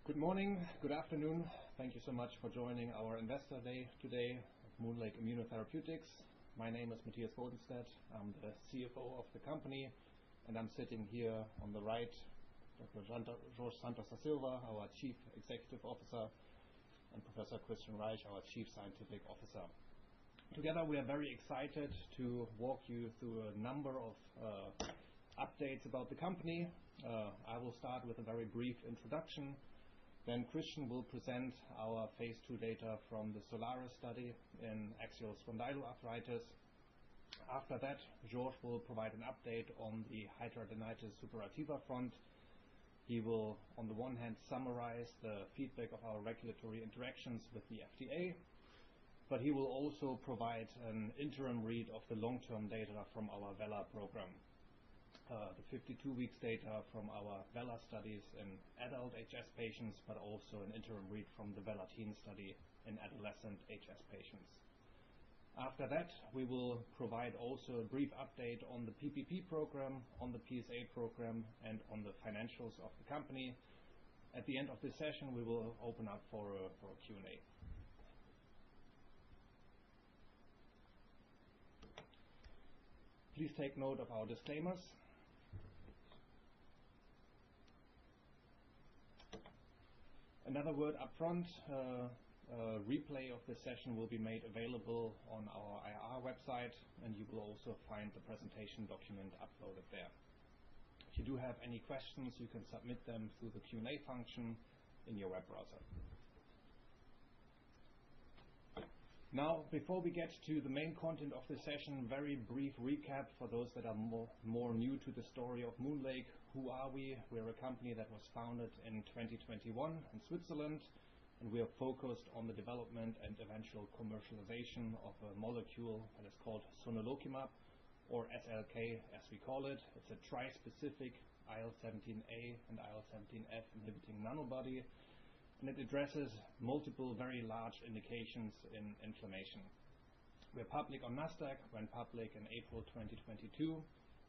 Good morning, good afternoon. Thank you so much for joining our Investor Day today at MoonLake Immunotherapeutics. My name is Matthias Bodenstedt. I'm the CFO of the company, and I'm sitting here on the right, Dr. Jorge Santos da Silva, our Chief Executive Officer, and Professor Christian Reich, our Chief Scientific Officer. Together, we are very excited to walk you through a number of updates about the company. I will start with a very brief introduction. Then Christian will present our phase 2 data from the Solaris study in axial spondyloarthritis. After that, Jorge will provide an update on the hidradenitis suppurativa front. He will, on the one hand, summarize the feedback of our regulatory interactions with the FDA, but he will also provide an interim read of the long-term data from our VELA program. The 52 weeks data from our VELA studies in adult HS patients, but also an interim read from the VELA teen study in adolescent HS patients. After that, we will provide also a brief update on the PPP program, on the PSA program, and on the financials of the company. At the end of this session, we will open up for a Q&A. Please take note of our disclaimers. Another word up front, a replay of this session will be made available on our IR website, and you will also find the presentation document uploaded there. If you do have any questions, you can submit them through the Q&A function in your web browser. Now, before we get to the main content of the session, very brief recap for those that are more new to the story of MoonLake. Who are we? We're a company that was founded in 2021 in Switzerland, and we are focused on the development and eventual commercialization of a molecule that is called sonelokimab, or SLK as we call it. It's a tri-specific IL-17A and IL-17F inhibiting nanobody, and it addresses multiple very large indications in inflammation. We're public on Nasdaq, went public in April 2022,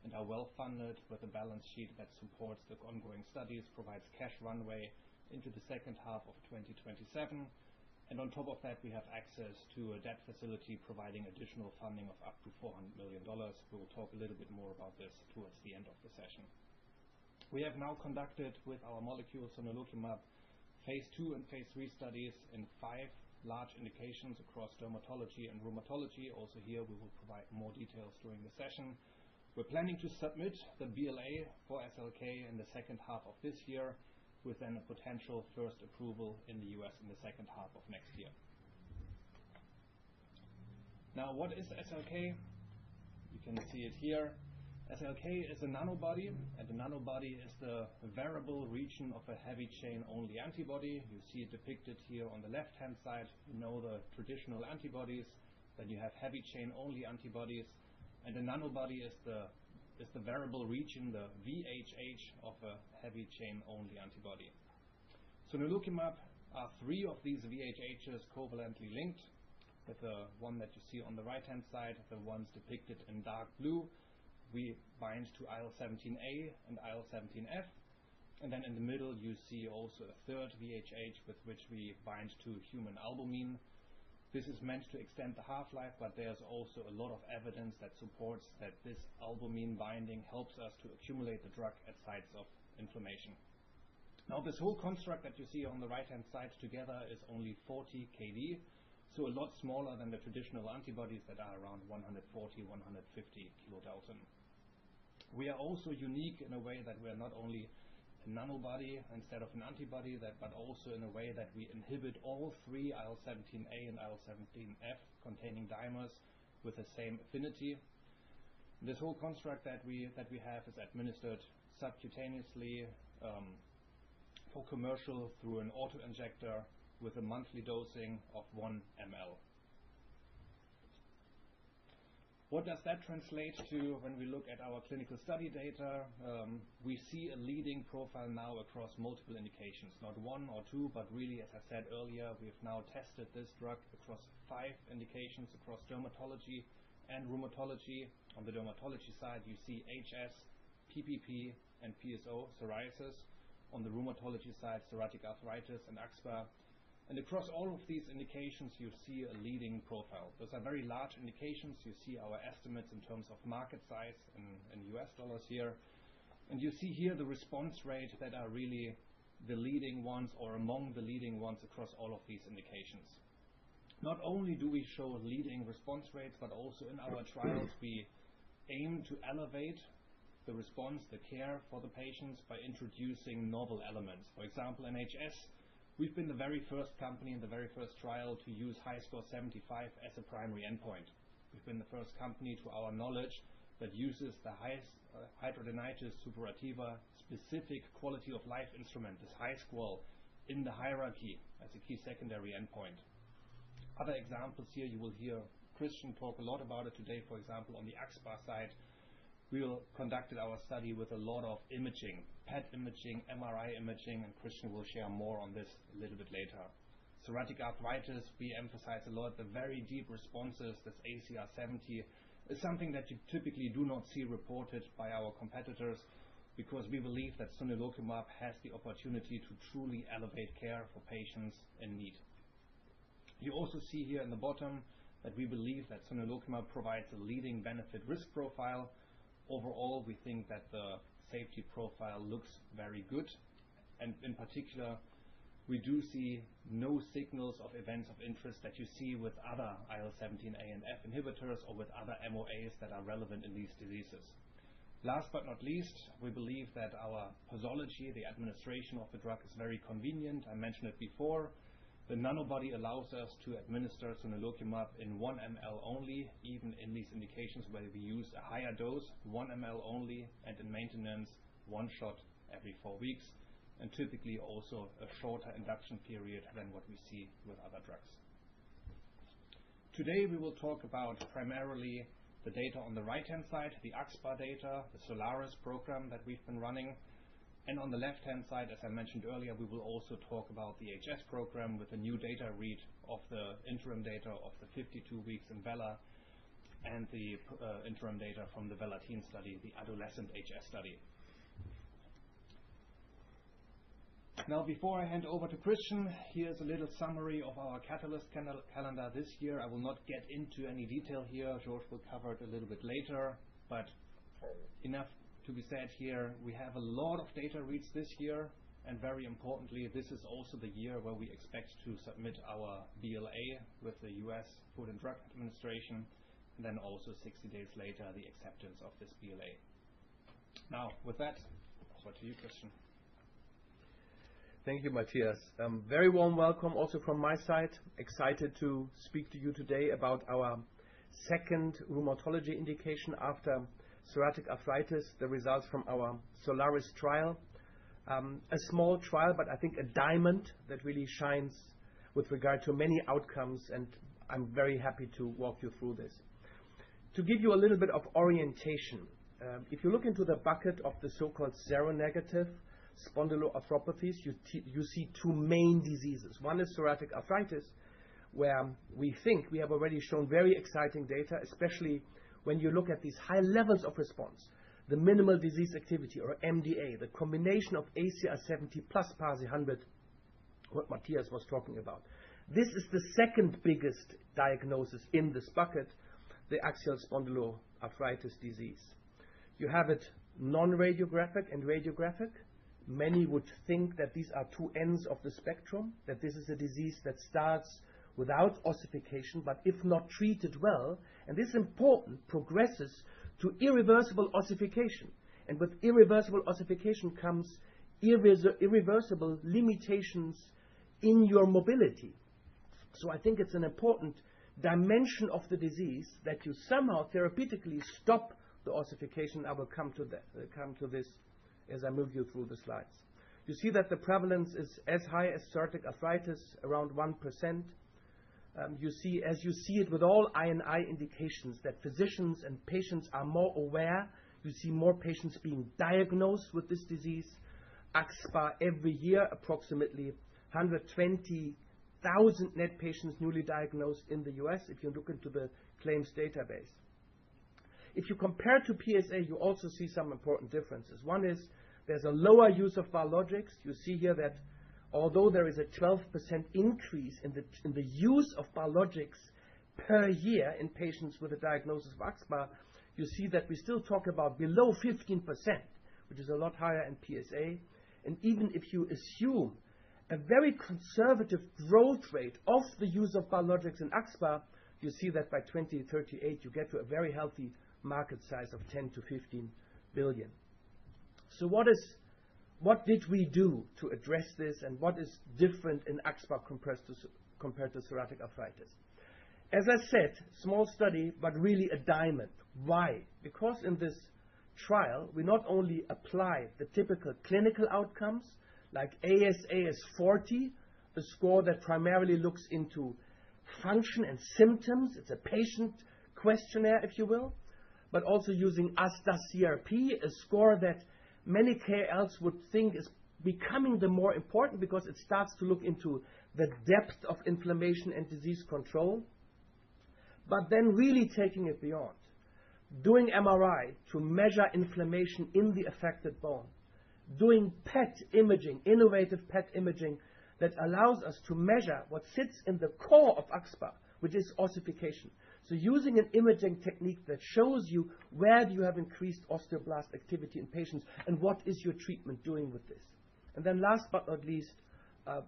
and are well funded with a balance sheet that supports the ongoing studies, provides cash runway into the second half of 2027, and on top of that we have access to a debt facility providing additional funding of up to $400 million. We will talk a little bit more about this towards the end of the session. We have now conducted with our molecule sonelokimab phase 2 and phase 3 studies in 5 large indications across dermatology and rheumatology. Also here we will provide more details during the session. We're planning to submit the BLA for SLK in the second half of this year, with then a potential first approval in the US in the second half of next year. Now, what is SLK? You can see it here. SLK is a nanobody, and the nanobody is the variable region of a heavy chain only antibody. You see it depicted here on the left hand side. You know the traditional antibodies, then you have heavy chain only antibodies, and the nanobody is the variable region, the VHH of a heavy chain only antibody. Sonelokimab are 3 of these VHHs covalently linked, with the one that you see on the right hand side, the ones depicted in dark blue. We bind to IL-17A and IL-17F, and then in the middle you see also a third VHH with which we bind to human albumin. This is meant to extend the half-life, but there's also a lot of evidence that supports that this albumin binding helps us to accumulate the drug at sites of inflammation. Now, this whole construct that you see on the right-hand side together is only 40 kD, so a lot smaller than the traditional antibodies that are around 140, 150 kilodalton. We are also unique in a way that we are not only a nanobody instead of an antibody, but also in a way that we inhibit all 3 IL-17A and IL-17F containing dimers with the same affinity. This whole construct that we have is administered subcutaneously for commercial through an auto-injector with a monthly dosing of 1 ml. What does that translate to when we look at our clinical study data? We see a leading profile now across multiple indications, not 1 or 2, but really, as I said earlier, we have now tested this drug across 5 indications across dermatology and rheumatology. On the dermatology side, you see HS, PPP, and PSO, psoriasis. on the rheumatology side, psoriatic arthritis and axSpA. And across all of these indications, you see a leading profile. Those are very large indications. You see our estimates in terms of market size in US dollars here. And you see here the response rate that are really the leading ones or among the leading ones across all of these indications. Not only do we show leading response rates, but also in our trials we aim to elevate the response, the care for the patients by introducing novel elements. For example, in HS, we've been the very first company in the very first trial to use HiSCR 75 as a primary endpoint. We've been the first company, to our knowledge, that uses the hidradenitis suppurativa specific quality of life instrument, this HiSCR, in the hierarchy as a key secondary endpoint. Other examples here, you will hear Christian talk a lot about it today. For example, on the axSpA side, we conducted our study with a lot of imaging, PET imaging, MRI imaging, and Christian will share more on this a little bit later. Psoriatic arthritis, we emphasize a lot the very deep responses. This ACR 70 is something that you typically do not see reported by our competitors, because we believe that sonelokimab has the opportunity to truly elevate care for patients in need. You also see here in the bottom that we believe that sonelokimab provides a leading benefit-risk profile. Overall, we think that the safety profile looks very good, and in particular, we do see no signals of events of interest that you see with other IL-17A and F inhibitors or with other MOAs that are relevant in these diseases. Last but not least, we believe that our posology, the administration of the drug, is very convenient. I mentioned it before. The nanobody allows us to administer sonelokimab in 1 ml only, even in these indications where we use a higher dose, 1 ml only, and in maintenance, 1 shot every 4 weeks, and typically also a shorter induction period than what we see with other drugs. Today we will talk about primarily the data on the right-hand side, the axSpA data, the Solaris program that we've been running. And on the left-hand side, as I mentioned earlier, we will also talk about the HS program with a new data read of the interim data of the 52 weeks in VELA and the interim data from the VELA-TEEN study, the adolescent HS study. Now, before I hand over to Christian, here's a little summary of our catalyst calendar this year. I will not get into any detail here. George will cover it a little bit later, but enough to be said here. We have a lot of data reads this year, and very importantly, this is also the year where we expect to submit our BLA with the US Food and Drug Administration, and then also 60 days later, the acceptance of this BLA. Now, with that, over to you, Christian. Thank you, Matthias. Very warm welcome also from my side. Excited to speak to you today about our second rheumatology indication after psoriatic arthritis, the results from our Solaris trial. A small trial, but I think a diamond that really shines with regard to many outcomes, and I'm very happy to walk you through this. To give you a little bit of orientation, if you look into the bucket of the so-called seronegative spondyloarthropathies, you see two main diseases. One is psoriatic arthritis, where we think we have already shown very exciting data, especially when you look at these high levels of response, the minimal disease activity, or MDA, the combination of ACR 70 plus PASI 100, what Matthias was talking about. This is the second biggest diagnosis in this bucket, the axial spondyloarthritis disease. You have it non-radiographic and radiographic. Many would think that these are two ends of the spectrum, that this is a disease that starts without ossification, but if not treated well, and this is important, progresses to irreversible ossification. And with irreversible ossification comes irreversible limitations in your mobility. So I think it's an important dimension of the disease that you somehow therapeutically stop the ossification. I will come to this as I move you through the slides. You see that the prevalence is as high as psoriatic arthritis, around 1%. You see it with all I&I indications, that physicians and patients are more aware. You see more patients being diagnosed with this disease. axSpA every year, approximately 120,000 net patients newly diagnosed in the US, if you look into the claims database. If you compare to PSA, you also see some important differences. One is there's a lower use of biologics. You see here that although there is a 12% increase in the use of biologics per year in patients with a diagnosis of AxSpA, you see that we still talk about below 15%, which is a lot higher in PSA. And even if you assume a very conservative growth rate of the use of biologics in AxSpA, you see that by 2038 you get to a very healthy market size of 10 to 15 billion. So what did we do to address this, and what is different in AxSpA compared to psoriatic arthritis? As I said, small study, but really a diamond. Why? Because in this trial, we not only apply the typical clinical outcomes, like ASAS40, a score that primarily looks into function and symptoms. It's a patient questionnaire, if you will, but also using ASDAS-CRP, a score that many KOLs would think is becoming the more important because it starts to look into the depth of inflammation and disease control, but then really taking it beyond. Doing MRI to measure inflammation in the affected bone. Doing PET imaging, innovative PET imaging that allows us to measure what sits in the core of AxSpA, which is ossification. So using an imaging technique that shows you where do you have increased osteoblast activity in patients and what is your treatment doing with this. And then last but not least,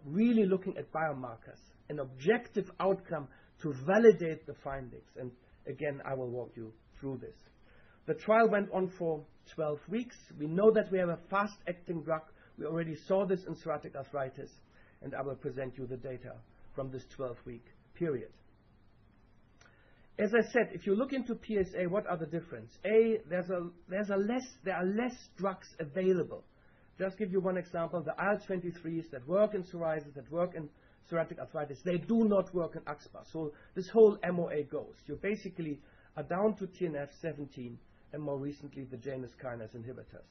really looking at biomarkers, an objective outcome to validate the findings. And again, I will walk you through this. The trial went on for 12 weeks. We know that we have a fast-acting drug. We already saw this in psoriatic arthritis, and I will present you the data from this 12-week period. As I said, if you look into PSA, what are the differences? There are less drugs available. Just give you one example, the IL-23s that work in psoriasis, that work in psoriatic arthritis, they do not work in AxSpA. So this whole MOA goes. You basically are down to TNF-17 and more recently the Janus kinase inhibitors.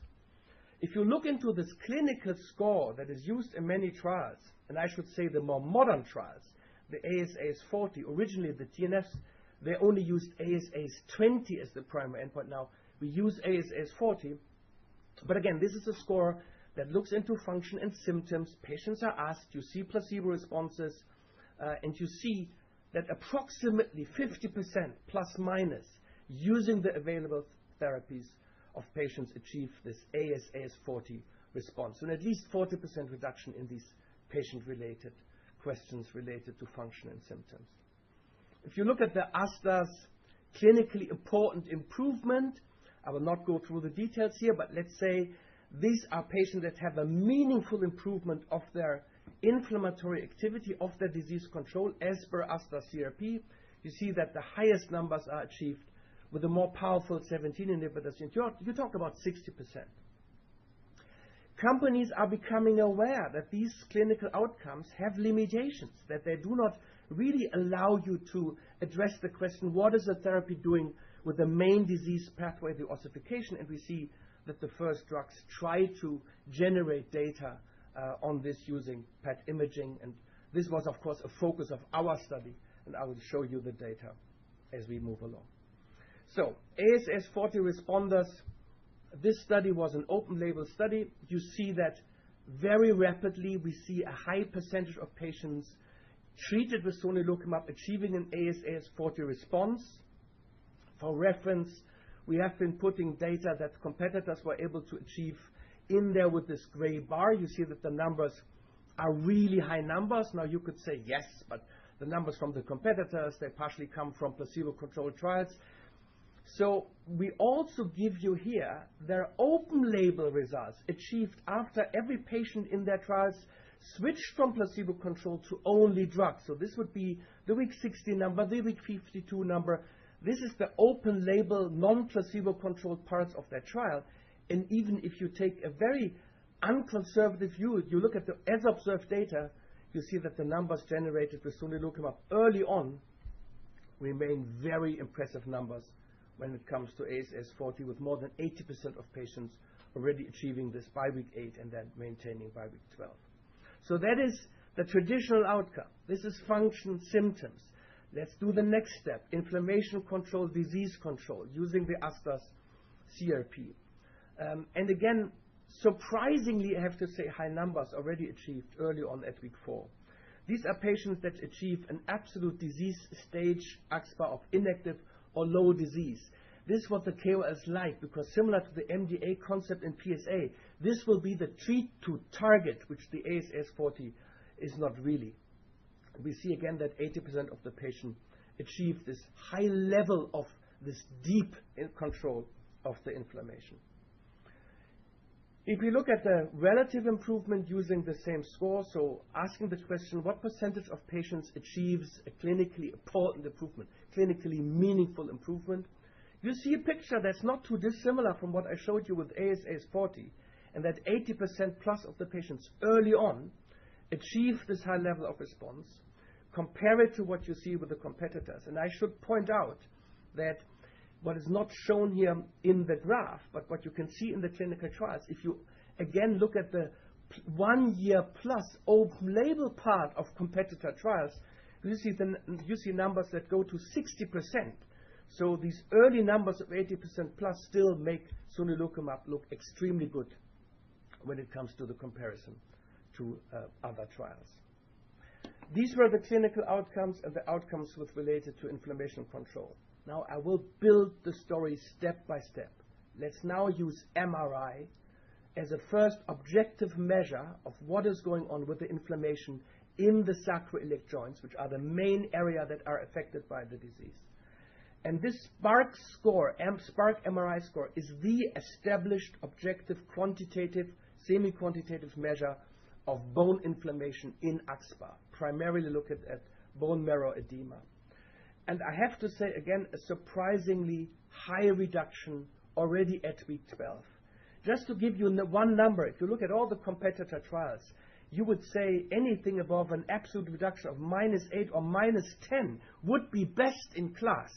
If you look into this clinical score that is used in many trials, and I should say the more modern trials, the ASAS40, originally the TNFs, they only used ASAS20 as the primary endpoint. Now we use ASAS40, but again, this is a score that looks into function and symptoms. Patients are asked, you see placebo responses, and you see that approximately 50% plus minus using the available therapies of patients achieve this ASAS40 response. So at least 40% reduction in these patient-related questions related to function and symptoms. If you look at the ASDAS clinically important improvement, I will not go through the details here, but let's say these are patients that have a meaningful improvement of their inflammatory activity, of their disease control as per ASDAS-CRP. You see that the highest numbers are achieved with the more powerful 17 inhibitors. You talk about 60%. Companies are becoming aware that these clinical outcomes have limitations, that they do not really allow you to address the question, what is the therapy doing with the main disease pathway, the ossification? And we see that the first drugs try to generate data on this using PET imaging. And this was, of course, a focus of our study, and I will show you the data as we move along. So, ASAS40 responders, this study was an open-label study. You see that very rapidly we see a high percentage of patients treated with sonelokimab achieving an ASAS40 response. For reference, we have been putting data that competitors were able to achieve in there with this gray bar. You see that the numbers are really high numbers. Now you could say, yes, but the numbers from the competitors, they partially come from placebo-controlled trials. So we also give you here their open label results achieved after every patient in their trials switched from placebo control to only drugs. So this would be the week 60 number, the week 52 number. This is the open label non-placebo controlled parts of their trial. And even if you take a very unconservative view, you look at the as observed data, you see that the numbers generated with sonelokimab early on remain very impressive numbers when it comes to ASAS40, with more than 80% of patients already achieving this by week 8 and then maintaining by week 12. So that is the traditional outcome. This is function symptoms. Let's do the next step, inflammation control, disease control, using the ASDAS-CRP. And again, surprisingly, I have to say, high numbers already achieved early on at week 4. These are patients that achieve an absolute disease stage AxSpA of inactive or low disease. This is what the KOLs like, because similar to the MDA concept in PSA, this will be the treat to target, which the ASAS40 is not really. We see again that 80% of the patient achieve this high level of this deep control of the inflammation. If we look at the relative improvement using the same score, so asking the question, what percentage of patients achieves a clinically important improvement, clinically meaningful improvement, you see a picture that's not too dissimilar from what I showed you with ASAS40, and that 80% plus of the patients early on achieve this high level of response. Compare it to what you see with the competitors. And I should point out that what is not shown here in the graph, but what you can see in the clinical trials, if you again look at the 1 year plus open label part of competitor trials, you see numbers that go to 60%. So these early numbers of 80% plus still make sonelokimab look extremely good when it comes to the comparison to other trials. These were the clinical outcomes and the outcomes related to inflammation control. Now I will build the story step by step. Let's now use MRI as a first objective measure of what is going on with the inflammation in the sacroiliac joints, which are the main area that are affected by the disease. And this SPARC score, SPARC MRI score, is the established objective quantitative, semi-quantitative measure of bone inflammation in AxSpA, primarily looking at bone marrow edema. And I have to say again, a surprisingly high reduction already at week 12. Just to give you one number, if you look at all the competitor trials, you would say anything above an absolute reduction of -8 or -10 would be best in class.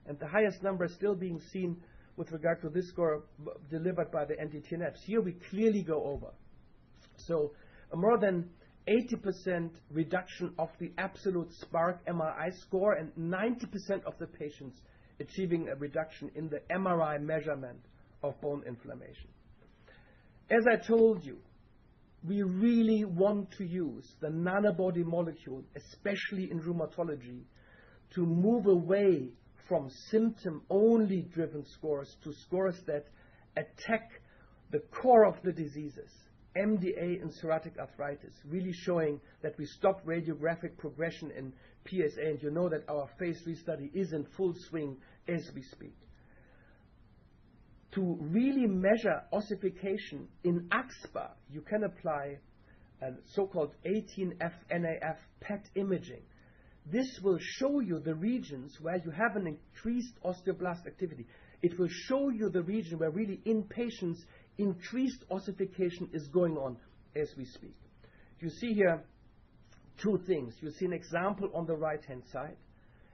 And the highest number is still being seen with regard to this score delivered by the anti-TNFs. Here we clearly go over. So a more than 80% reduction of the absolute SPARC MRI score, and 90% of the patients achieving a reduction in the MRI measurement of bone inflammation. As I told you, we really want to use the nanobody molecule, especially in rheumatology, to move away from symptom-only driven scores to scores that attack the core of the diseases, MDA and psoriatic arthritis, really showing that we stop radiographic progression in PSA, and you know that our phase 3 study is in full swing as we speak. To really measure ossification in AxSpA, you can apply a so-called 18F NAF PET imaging. This will show you the regions where you have an increased osteoblast activity. It will show you the region where really in patients increased ossification is going on as we speak. You see here two things. You see an example on the right-hand side.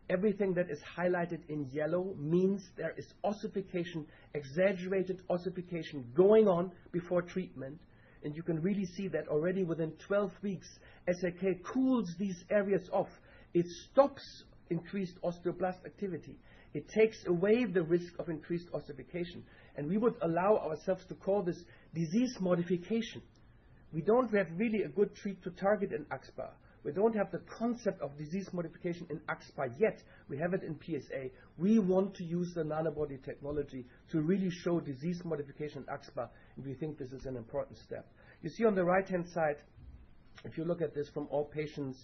Everything that is highlighted in yellow means there is ossification, exaggerated ossification going on before treatment. And you can really see that already within 12 weeks, SLK cools these areas off. It stops increased osteoblast activity. It takes away the risk of increased ossification. And we would allow ourselves to call this disease modification. We don't have really a good treat to target in AxSpA. We don't have the concept of disease modification in AxSpA yet. We have it in PSA. We want to use the nanobody technology to really show disease modification in AxSpA, and we think this is an important step. You see on the right-hand side, if you look at this from all patients,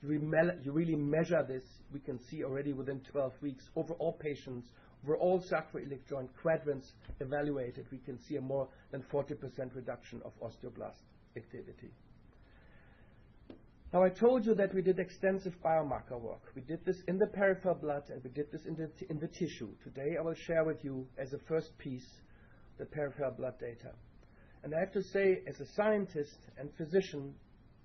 you really measure this. We can see already within 12 weeks, over all patients, over all sacroiliac joint quadrants evaluated, we can see a more than 40% reduction of osteoblast activity. Now I told you that we did extensive biomarker work. We did this in the peripheral blood and we did this in the tissue. Today I will share with you as a first piece the peripheral blood data. And I have to say, as a scientist and physician,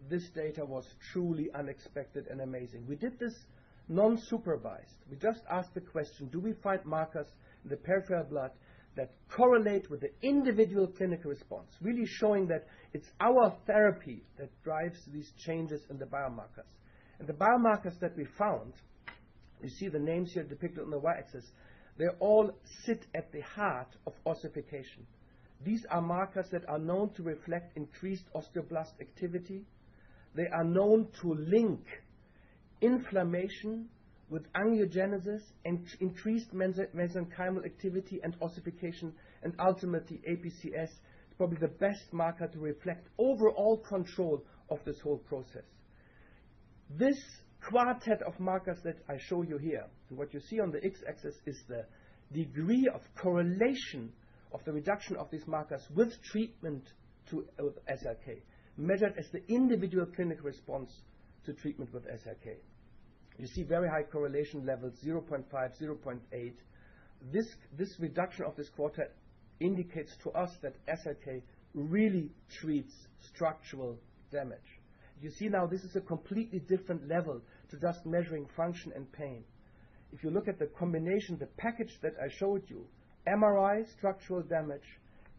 this data was truly unexpected and amazing. We did this non-supervised. We just asked the question, do we find markers in the peripheral blood that correlate with the individual clinical response, really showing that it's our therapy that drives these changes in the biomarkers. And the biomarkers that we found, you see the names here depicted on the y-axis, they all sit at the heart of ossification. These are markers that are known to reflect increased osteoblast activity. They are known to link inflammation with angiogenesis and increased mesenchymal activity and ossification, and ultimately APCS is probably the best marker to reflect overall control of this whole process. This quartet of markers that I show you here, and what you see on the x-axis is the degree of correlation of the reduction of these markers with treatment with SLK, measured as the individual clinical response to treatment with SLK. You see very high correlation levels, 0.5, 0.8. This reduction of this quartet indicates to us that SLK really treats structural damage. You see now this is a completely different level to just measuring function and pain. If you look at the combination, the package that I showed you, MRI, structural damage,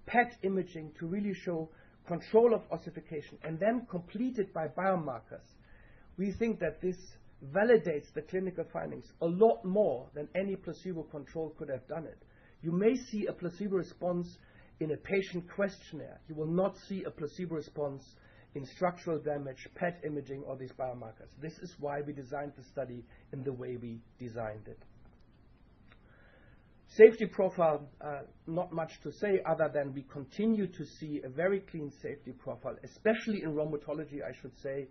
PET imaging to really show control of ossification, and then completed by biomarkers, we think that this validates the clinical findings a lot more than any placebo control could have done it. You may see a placebo response in a patient questionnaire. You will not see a placebo response in structural damage, PET imaging, or these biomarkers. This is why we designed the study in the way we designed it. Safety profile, not much to say other than we continue to see a very clean safety profile, especially in rheumatology, I should say.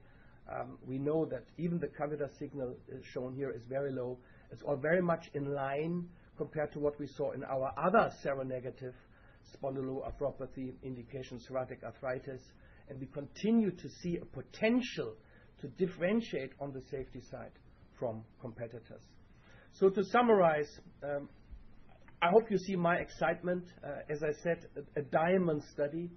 We know that even the candida signal shown here is very low. It's all very much in line compared to what we saw in our other seronegative spondyloarthropathy indication, psoriatic arthritis. And we continue to see a potential to differentiate on the safety side from competitors. So to summarize, I hope you see my excitement. As I said, a diamond study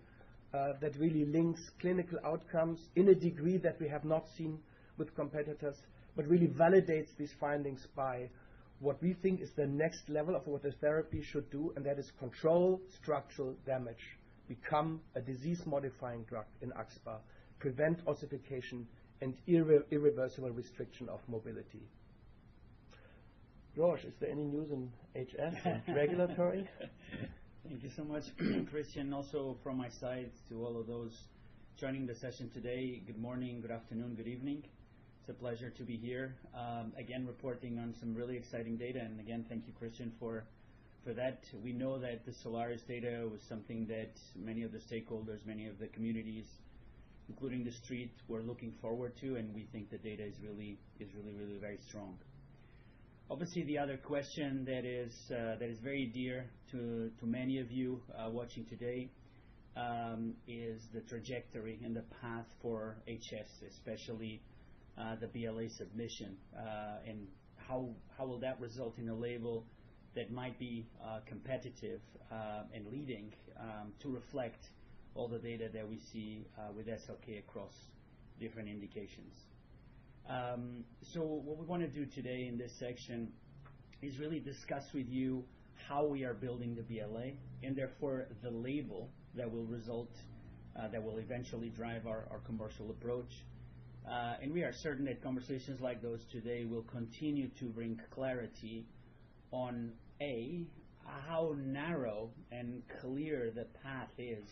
that really links clinical outcomes in a degree that we have not seen with competitors, but really validates these findings by what we think is the next level of what the therapy should do, and that is control structural damage, become a disease-modifying drug in AxSpA, prevent ossification, and irreversible restriction of mobility. George, is there any news in HS and regulatory? Thank you so much, Christian. Also from my side to all of those joining the session today, good morning, good afternoon, good evening. It's a pleasure to be here, again reporting on some really exciting data. And again, thank you, Christian, for that. We know that the Solaris data was something that many of the stakeholders, many of the communities, including the street, were looking forward to, and we think the data is really very strong. Obviously, the other question that is very dear to many of you watching today is the trajectory and the path for HS, especially the BLA submission, and how will that result in a label that might be competitive and leading to reflect all the data that we see with SLK across different indications. So what we want to do today in this section is really discuss with you how we are building the BLA, and therefore the label that will result, that will eventually drive our commercial approach. And we are certain that conversations like those today will continue to bring clarity on how narrow and clear the path is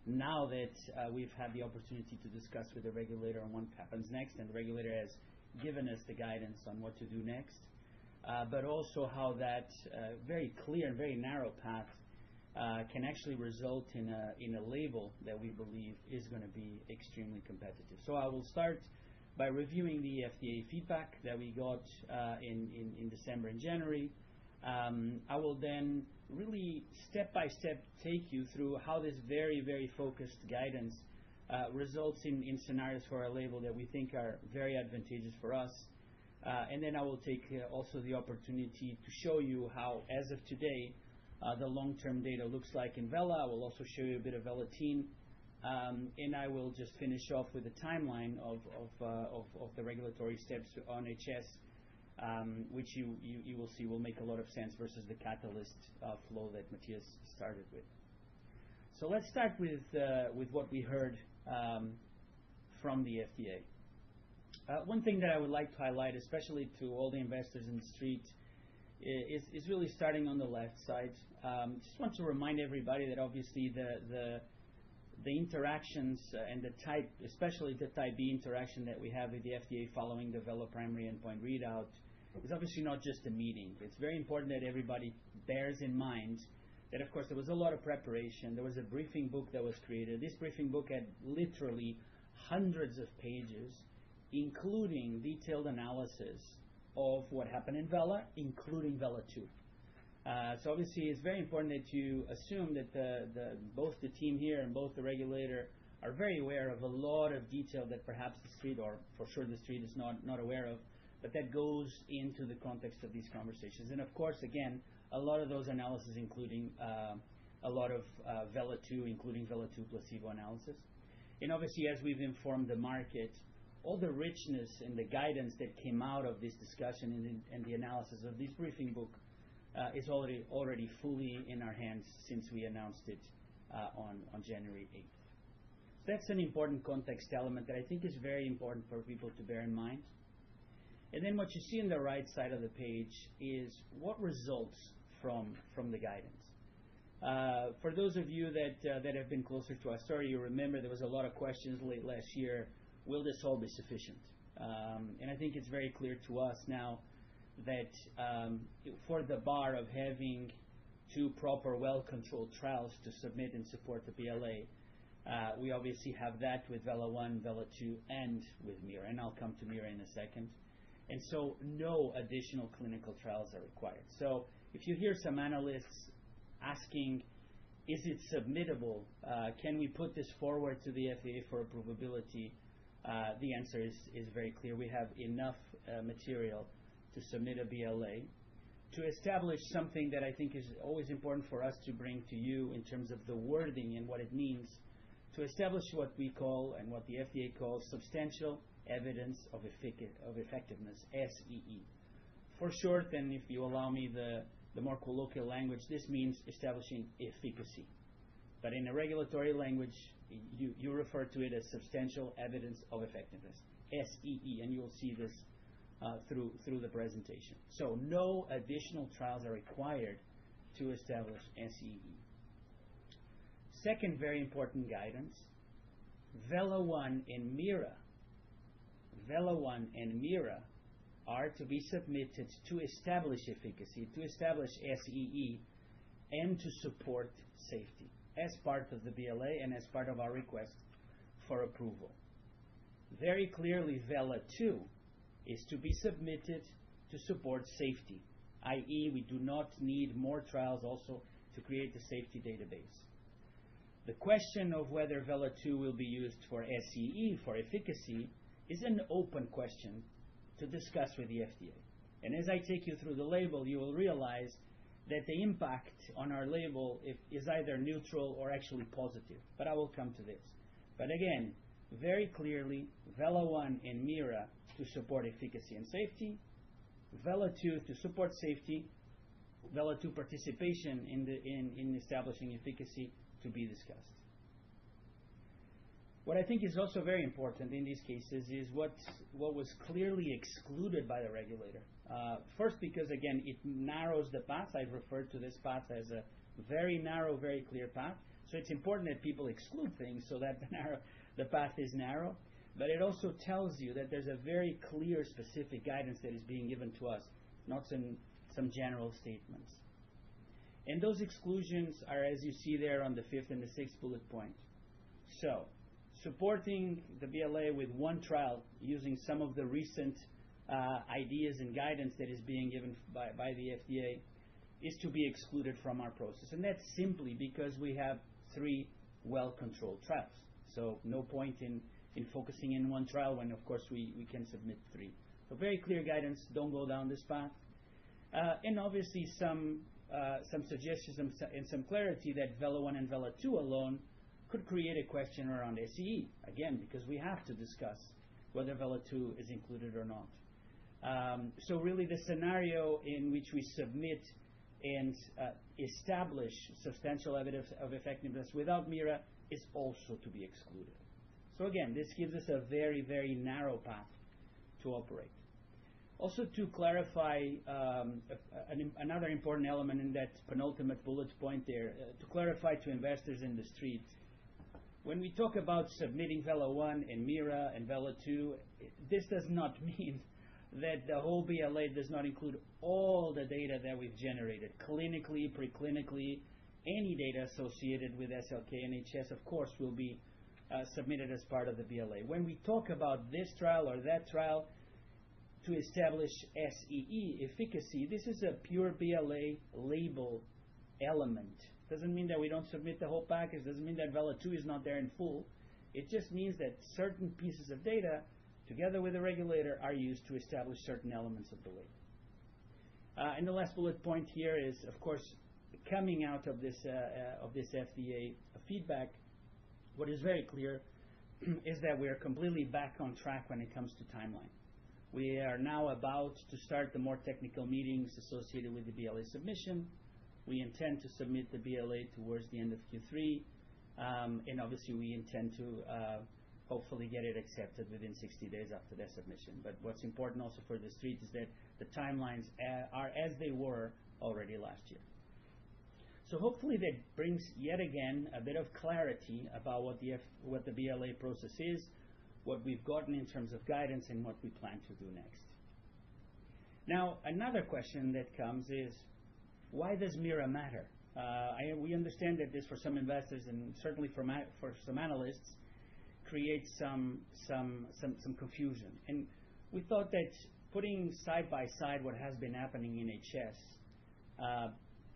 now that we've had the opportunity to discuss with the regulator on what happens next, and the regulator has given us the guidance on what to do next, but also how that very clear and very narrow path can actually result in a label that we believe is going to be extremely competitive. So I will start by reviewing the FDA feedback that we got in December and January. I will then really step by step take you through how this very focused guidance results in scenarios for our label that we think are very advantageous for us. And then I will take also the opportunity to show you how, as of today, the long-term data looks like in VELA. I will also show you a bit of VELA-TEEN, and I will just finish off with a timeline of the regulatory steps on HS, which you will see will make a lot of sense versus the catalyst flow that Matthias started with. So let's start with what we heard from the FDA. One thing that I would like to highlight, especially to all the investors in the street, is really starting on the left side. Just want to remind everybody that obviously the interactions and the type, especially the type B interaction that we have with the FDA following the VELA primary endpoint readout, is obviously not just a meeting. It's very important that everybody bears in mind that, of course, there was a lot of preparation. There was a briefing book that was created. This briefing book had literally hundreds of pages, including detailed analysis of what happened in VELA, including VELA 2. So obviously it's very important that you assume that both the team here and both the regulator are very aware of a lot of detail that perhaps the street, or for sure the street, is not aware of, but that goes into the context of these conversations. And of course, again, a lot of those analyses including a lot of VELA 2, including VELA 2 placebo analysis. And obviously, as we've informed the market, all the richness and the guidance that came out of this discussion and the analysis of this briefing book is already fully in our hands since we announced it on January 8th. So that's an important context element that I think is very important for people to bear in mind. And then what you see on the right side of the page is what results from the guidance. For those of you that have been closer to our story, you remember there was a lot of questions late last year. Will this all be sufficient? And I think it's very clear to us now that for the bar of having two proper, well-controlled trials to submit and support the BLA, we obviously have that with VELA 1, VELA 2, and with MIRA, and I'll come to MIRA in a second. And so no additional clinical trials are required. So if you hear some analysts asking, is it submittable? Can we put this forward to the FDA for approvability? The answer is very clear. We have enough material to submit a BLA. To establish something that I think is always important for us to bring to you in terms of the wording and what it means, to establish what we call and what the FDA calls substantial evidence of effectiveness, SEE. For short, and if you allow me the more colloquial language, this means establishing efficacy. But in a regulatory language, you refer to it as substantial evidence of effectiveness, SEE, and you'll see this through the presentation. So no additional trials are required to establish SEE. Second very important guidance, VELA 1 and MIRA. VELA 1 and MIRA are to be submitted to establish efficacy, to establish SEE, and to support safety as part of the BLA and as part of our request for approval. Very clearly, VELA 2 is to be submitted to support safety, i.e. we do not need more trials also to create the safety database. The question of whether VELA 2 will be used for SEE, for efficacy, is an open question to discuss with the FDA. And as I take you through the label, you will realize that the impact on our label is either neutral or actually positive. But I will come to this. But again, very clearly, VELA 1 and MIRA to support efficacy and safety, VELA 2 to support safety, VELA 2 participation in establishing efficacy to be discussed. What I think is also very important in these cases is what was clearly excluded by the regulator. First, because again, it narrows the path. I've referred to this path as a very narrow, very clear path. So it's important that people exclude things so that the path is narrow. But it also tells you that there's a very clear, specific guidance that is being given to us, not some general statements. And those exclusions are, as you see there on the 5th and the 6th bullet point. So, supporting the BLA with one trial using some of the recent ideas and guidance that is being given by the FDA is to be excluded from our process. And that's simply because we have 3 well-controlled trials. So no point in focusing in one trial when, of course, we can submit 3. So very clear guidance, don't go down this path. And obviously some suggestions and some clarity that VELA 1 and VELA 2 alone could create a question around SEE, again, because we have to discuss whether VELA 2 is included or not. So really the scenario in which we submit and establish substantial evidence of effectiveness without MIRA is also to be excluded. So again, this gives us a very, very narrow path to operate. Also to clarify another important element in that penultimate bullet point there, to clarify to investors in the street, when we talk about submitting VELA-1 and MIRA and VELA-2, this does not mean that the whole BLA does not include all the data that we've generated, clinically, preclinically. Any data associated with SLK and HS, of course, will be submitted as part of the BLA. When we talk about this trial or that trial to establish SEE, efficacy, this is a pure BLA label element. Doesn't mean that we don't submit the whole package, doesn't mean that VELA-2 is not there in full. It just means that certain pieces of data, together with the regulator, are used to establish certain elements of the label. And the last bullet point here is, of course, coming out of this FDA feedback, what is very clear is that we are completely back on track when it comes to timeline. We are now about to start the more technical meetings associated with the BLA submission. We intend to submit the BLA towards the end of Q3, and obviously we intend to hopefully get it accepted within 60 days after that submission. But what's important also for the street is that the timelines are as they were already last year. So hopefully that brings yet again a bit of clarity about what the BLA process is, what we've gotten in terms of guidance, and what we plan to do next. Now, another question that comes is, why does MIRA matter? We understand that this, for some investors and certainly for some analysts, creates some confusion. And we thought that putting side by side what has been happening in HS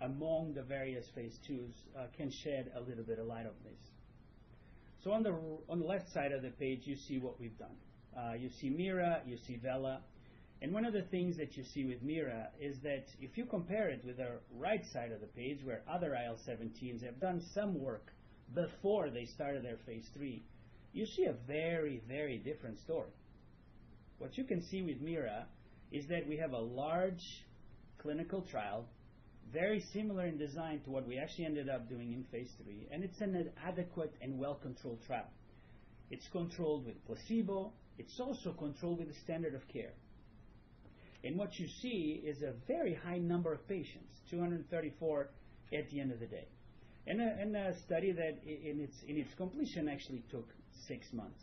among the various phase 2s can shed a little bit of light on this. So on the left side of the page, you see what we've done. You see MIRA, you see VELA. And one of the things that you see with MIRA is that if you compare it with the right side of the page, where other IL-17s have done some work before they started their phase 3, you see a very, very different story. What you can see with MIRA is that we have a large clinical trial, very similar in design to what we actually ended up doing in phase 3, and it's an adequate and well-controlled trial. It's controlled with placebo. It's also controlled with the standard of care. And what you see is a very high number of patients, 234 at the end of the day. And a study that in its completion actually took 6 months.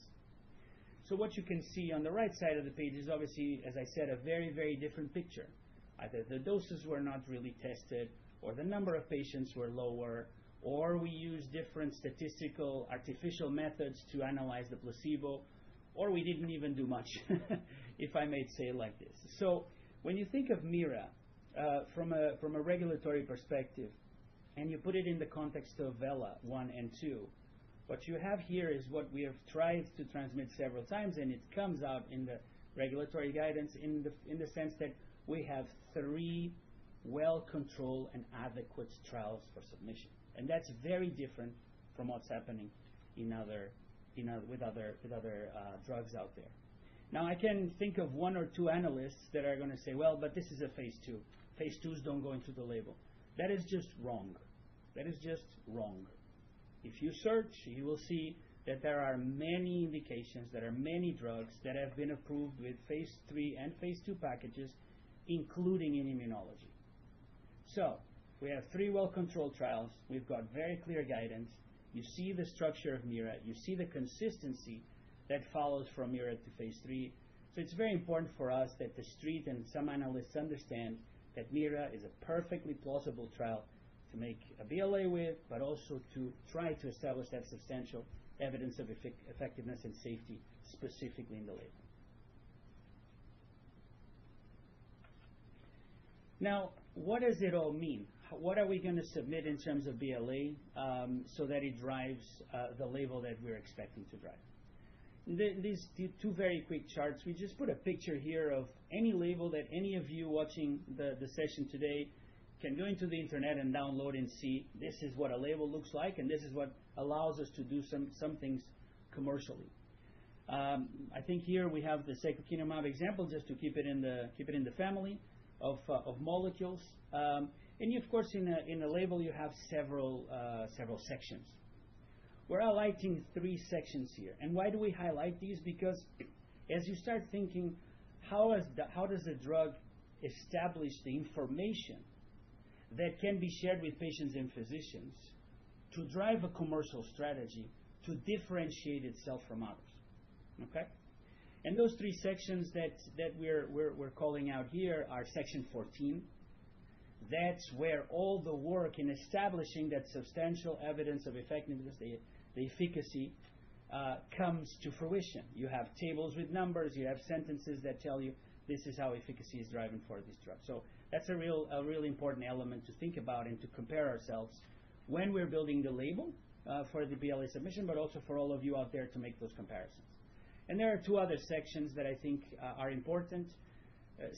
So what you can see on the right side of the page is obviously, as I said, a very, very different picture. Either the doses were not really tested, or the number of patients were lower, or we used different statistical artificial methods to analyze the placebo, or we didn't even do much, if I may say it like this. So when you think of MIRA from a regulatory perspective, and you put it in the context of VELA 1 and 2, what you have here is what we have tried to transmit several times, and it comes out in the regulatory guidance in the sense that we have 3 well-controlled and adequate trials for submission. And that's very different from what's happening with other drugs out there. Now, I can think of 1 or 2 analysts that are going to say, well, but this is a phase 2. Phase 2s don't go into the label. That is just wrong. That is just wrong. If you search, you will see that there are many indications, there are many drugs that have been approved with phase 3 and phase 2 packages, including in immunology. So, we have 3 well-controlled trials. We've got very clear guidance. You see the structure of MIRA. You see the consistency that follows from MIRA to phase 3. So it's very important for us that the street and some analysts understand that MIRA is a perfectly plausible trial to make a BLA with, but also to try to establish that substantial evidence of effectiveness and safety, specifically in the label. Now, what does it all mean? What are we going to submit in terms of BLA so that it drives the label that we're expecting to drive? These 2 very quick charts, we just put a picture here of any label that any of you watching the session today can go into the internet and download and see this is what a label looks like, and this is what allows us to do some things commercially. I think here we have the secukinumab example, just to keep it in the family of molecules. And of course, in a label you have several sections. We're highlighting 3 sections here. And why do we highlight these? Because as you start thinking how does the drug establish the information that can be shared with patients and physicians to drive a commercial strategy to differentiate itself from others. Okay? And those three sections that we're calling out here are section 14. That's where all the work in establishing that substantial evidence of effectiveness, the efficacy, comes to fruition. You have tables with numbers, you have sentences that tell you this is how efficacy is driving for this drug. So that's a really important element to think about and to compare ourselves when we're building the label for the BLA submission, but also for all of you out there to make those comparisons. And there are two other sections that I think are important.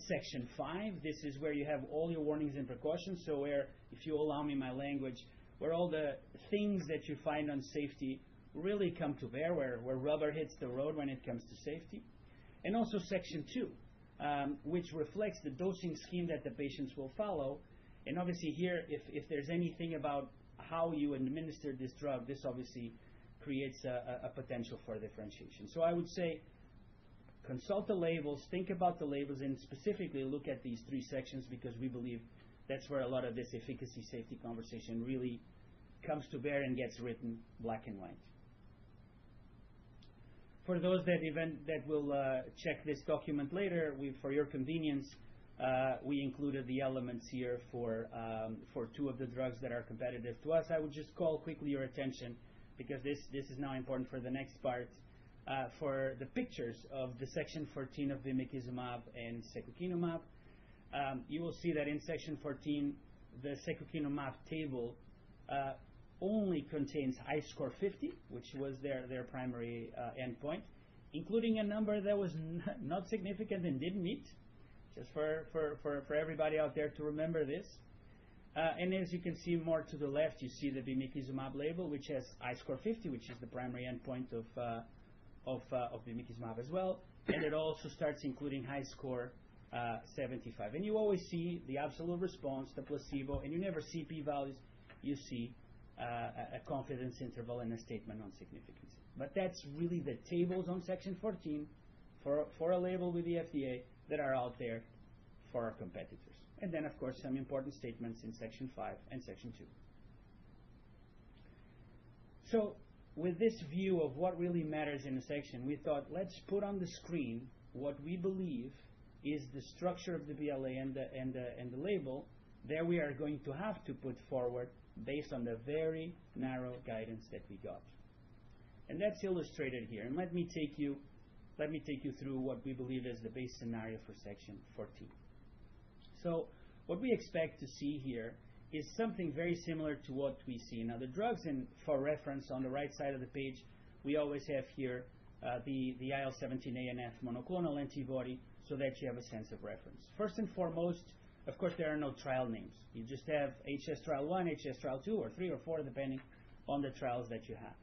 Section 5, this is where you have all your warnings and precautions, so where, if you allow me my language, where all the things that you find on safety really come to bear, where rubber hits the road when it comes to safety. And also Section 2, which reflects the dosing scheme that the patients will follow. And obviously here, if there's anything about how you administer this drug, this obviously creates a potential for differentiation. So I would say consult the labels, think about the labels, and specifically look at these three sections, because we believe that's where a lot of this efficacy safety conversation really comes to bear and gets written black and white. For those that will check this document later, for your convenience, we included the elements here for two of the drugs that are competitive to us. I would just call quickly your attention, because this is now important for the next part, for the pictures of the section 14 of bimekizumab and secukinumab. You will see that in section 14, the secukinumab table only contains HiSCR 50, which was their primary endpoint, including a number that was not significant and didn't meet, just for everybody out there to remember this. And as you can see more to the left, you see the bimekizumab label, which has HiSCR 50, which is the primary endpoint of bimekizumab as well, and it also starts including HiSCR 75. And you always see the absolute response, the placebo, and you never see p-values. You see a confidence interval and a statement on significance. But that's really the tables on section 14 for a label with the FDA that are out there for our competitors. And then, of course, some important statements in section 5 and section 2. So with this view of what really matters in a section, we thought, let's put on the screen what we believe is the structure of the BLA and the label that we are going to have to put forward based on the very narrow guidance that we got. And that's illustrated here. And let me take you through what we believe is the base scenario for section 14. So what we expect to see here is something very similar to what we see in other drugs. And for reference, on the right side of the page, we always have here the IL-17A and F monoclonal antibody, so that you have a sense of reference. First and foremost, of course, there are no trial names. You just have HS trial 1, HS trial 2, or 3 or 4, depending on the trials that you have.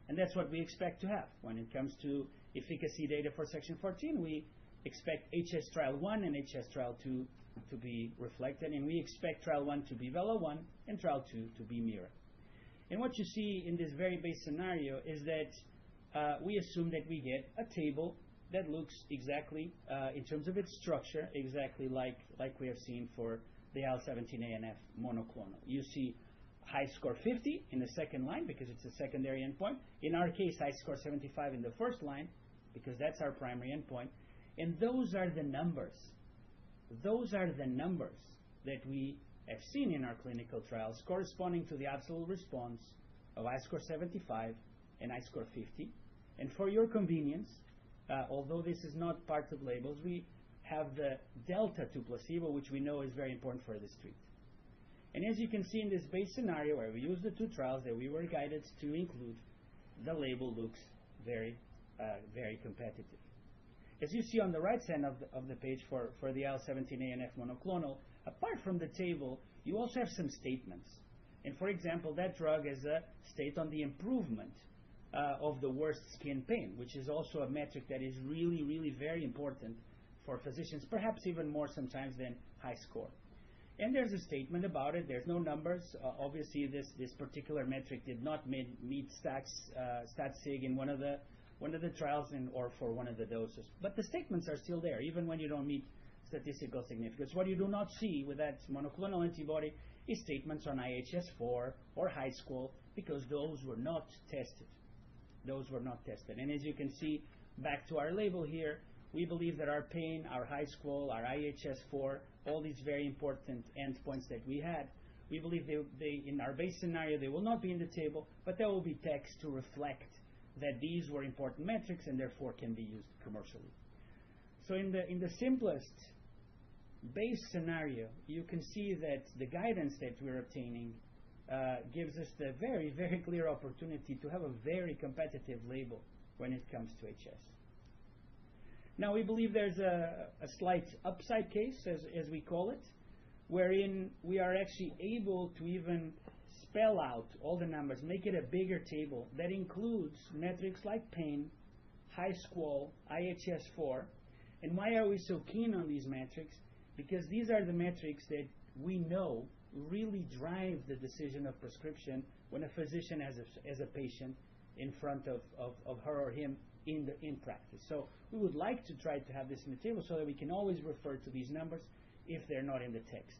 And that's what we expect to have. When it comes to efficacy data for section 14, we expect HS trial 1 and HS trial 2 to be reflected, and we expect trial 1 to be VELA 1 and trial 2 to be MIRA. And what you see in this very base scenario is that we assume that we get a table that looks exactly, in terms of its structure, exactly like we have seen for the IL-17A and F monoclonal. You see HiSCR 50 in the second line because it's a secondary endpoint. In our case, HiSCR 75 in the first line because that's our primary endpoint. And those are the numbers. Those are the numbers that we have seen in our clinical trials corresponding to the absolute response of HiSCR 75 and HiSCR 50. And for your convenience, although this is not part of labels, we have the delta to placebo, which we know is very important for this treat. And as you can see in this base scenario where we use the two trials that we were guided to include, the label looks very, very competitive. As you see on the right side of the page for the IL-17A and F monoclonal, apart from the table, you also have some statements. And for example, that drug has a state on the improvement of the worst skin pain, which is also a metric that is really, really very important for physicians, perhaps even more sometimes than HiSCR. And there's a statement about it. There's no numbers. Obviously, this particular metric did not meet stat sig in one of the one of the trials or for one of the doses. But the statements are still there, even when you don't meet statistical significance. What you do not see with that monoclonal antibody is statements on IHS4 or high score, because those were not tested. Those were not tested. And as you can see, back to our label here, we believe that our pain, our high score, our IHS4, all these very important endpoints that we had, we believe they in our base scenario, they will not be in the table, but there will be text to reflect that these were important metrics and therefore can be used commercially. So in the simplest base scenario, you can see that the guidance that we're obtaining gives us the very, very clear opportunity to have a very competitive label when it comes to HS. Now, we believe there's a slight upside case, as we call it, wherein we are actually able to even spell out all the numbers, make it a bigger table that includes metrics like pain, high squall, IHS4. And why are we so keen on these metrics? Because these are the metrics that we know really drive the decision of prescription when a physician has a patient in front of her or him in practice. So we would like to try to have this in the table so that we can always refer to these numbers if they're not in the text.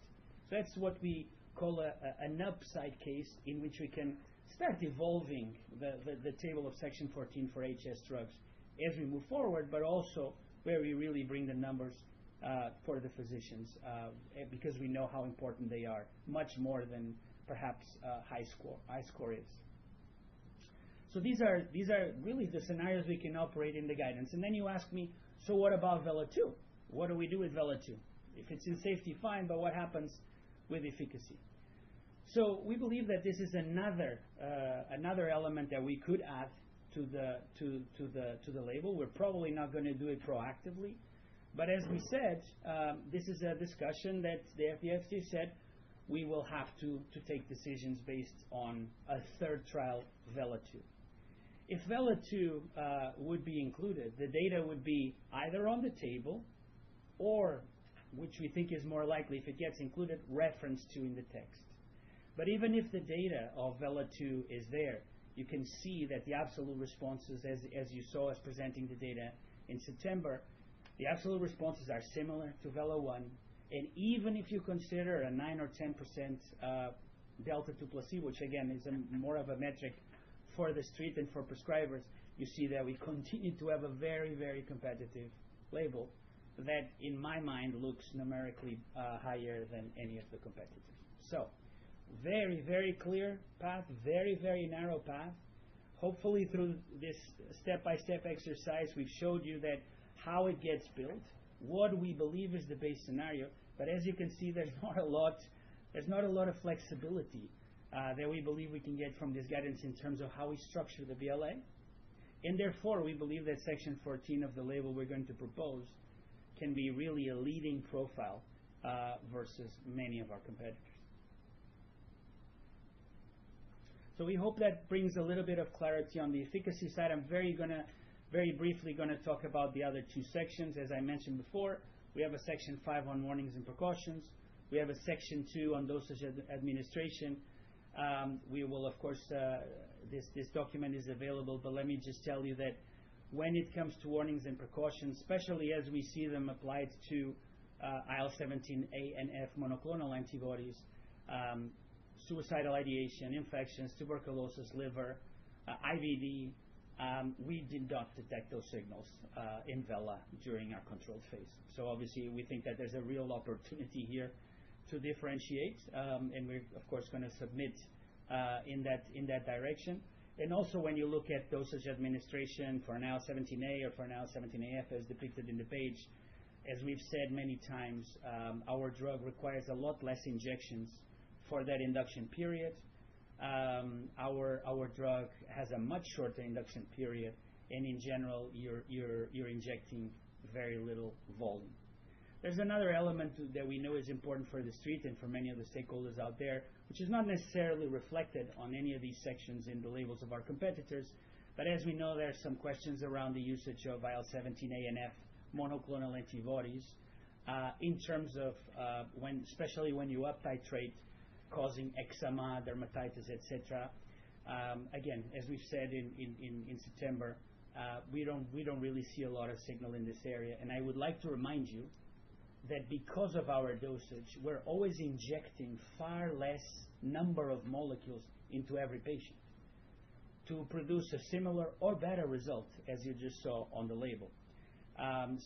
So that's what we call an upside case, in which we can start evolving the table of Section 14 for HS drugs as we move forward, but also where we really bring the numbers for the physicians, because we know how important they are, much more than perhaps high score is. So these are really the scenarios we can operate in the guidance. And then you ask me, so what about VELA-2? What do we do with VELA-2? If it's in safety, fine, but what happens with efficacy? So we believe that this is another element that we could add to the label. We're probably not going to do it proactively, but as we said, this is a discussion that the FDA said we will have to take decisions based on a third trial, VELA-2. If VELA-2 would be included, the data would be either on the table or, which we think is more likely if it gets included, referenced to in the text. But even if the data of VELA-2 is there, you can see that the absolute responses, as you saw us presenting the data in September, the absolute responses are similar to VELA-1. And even if you consider a 9 or 10% delta to placebo, which again is more of a metric for the street and for prescribers, you see that we continue to have a very, very competitive label that, in my mind, looks numerically higher than any of the competitors. So, very, very clear path, very, very narrow path. Hopefully through this step-by-step exercise, we've showed you that how it gets built, what we believe is the base scenario, but as you can see, there's not a lot of flexibility that we believe we can get from this guidance in terms of how we structure the BLA, and therefore we believe that Section 14 of the label we're going to propose can be really a leading profile versus many of our competitors. So we hope that brings a little bit of clarity on the efficacy side. I'm very briefly going to talk about the other two sections. As I mentioned before, we have a Section 5 on warnings and precautions. We have a Section 2 on dosage administration. We will, of course, this document is available, but let me just tell you that when it comes to warnings and precautions, especially as we see them applied to IL-17A and F monoclonal antibodies, suicidal ideation, infections, tuberculosis, liver, IBD, we did not detect those signals in VELA during our controlled phase. So obviously we think that there's a real opportunity here to differentiate, and we're of course going to submit in that direction. And also when you look at dosage administration for an IL-17A or for an IL-17AF as depicted in the page, as we've said many times, our drug requires a lot less injections for that induction period. Our drug has a much shorter induction period, and in general, you're injecting very little volume. There's another element that we know is important for the street and for many of the stakeholders out there, which is not necessarily reflected on any of these sections in the labels of our competitors, but as we know, there are some questions around the usage of IL-17A and F monoclonal antibodies in terms of especially when you up-titrate, causing eczema, dermatitis, etc. Again, as we've said in September, we don't really see a lot of signal in this area. And I would like to remind you that because of our dosage, we're always injecting far less number of molecules into every patient to produce a similar or better result, as you just saw on the label.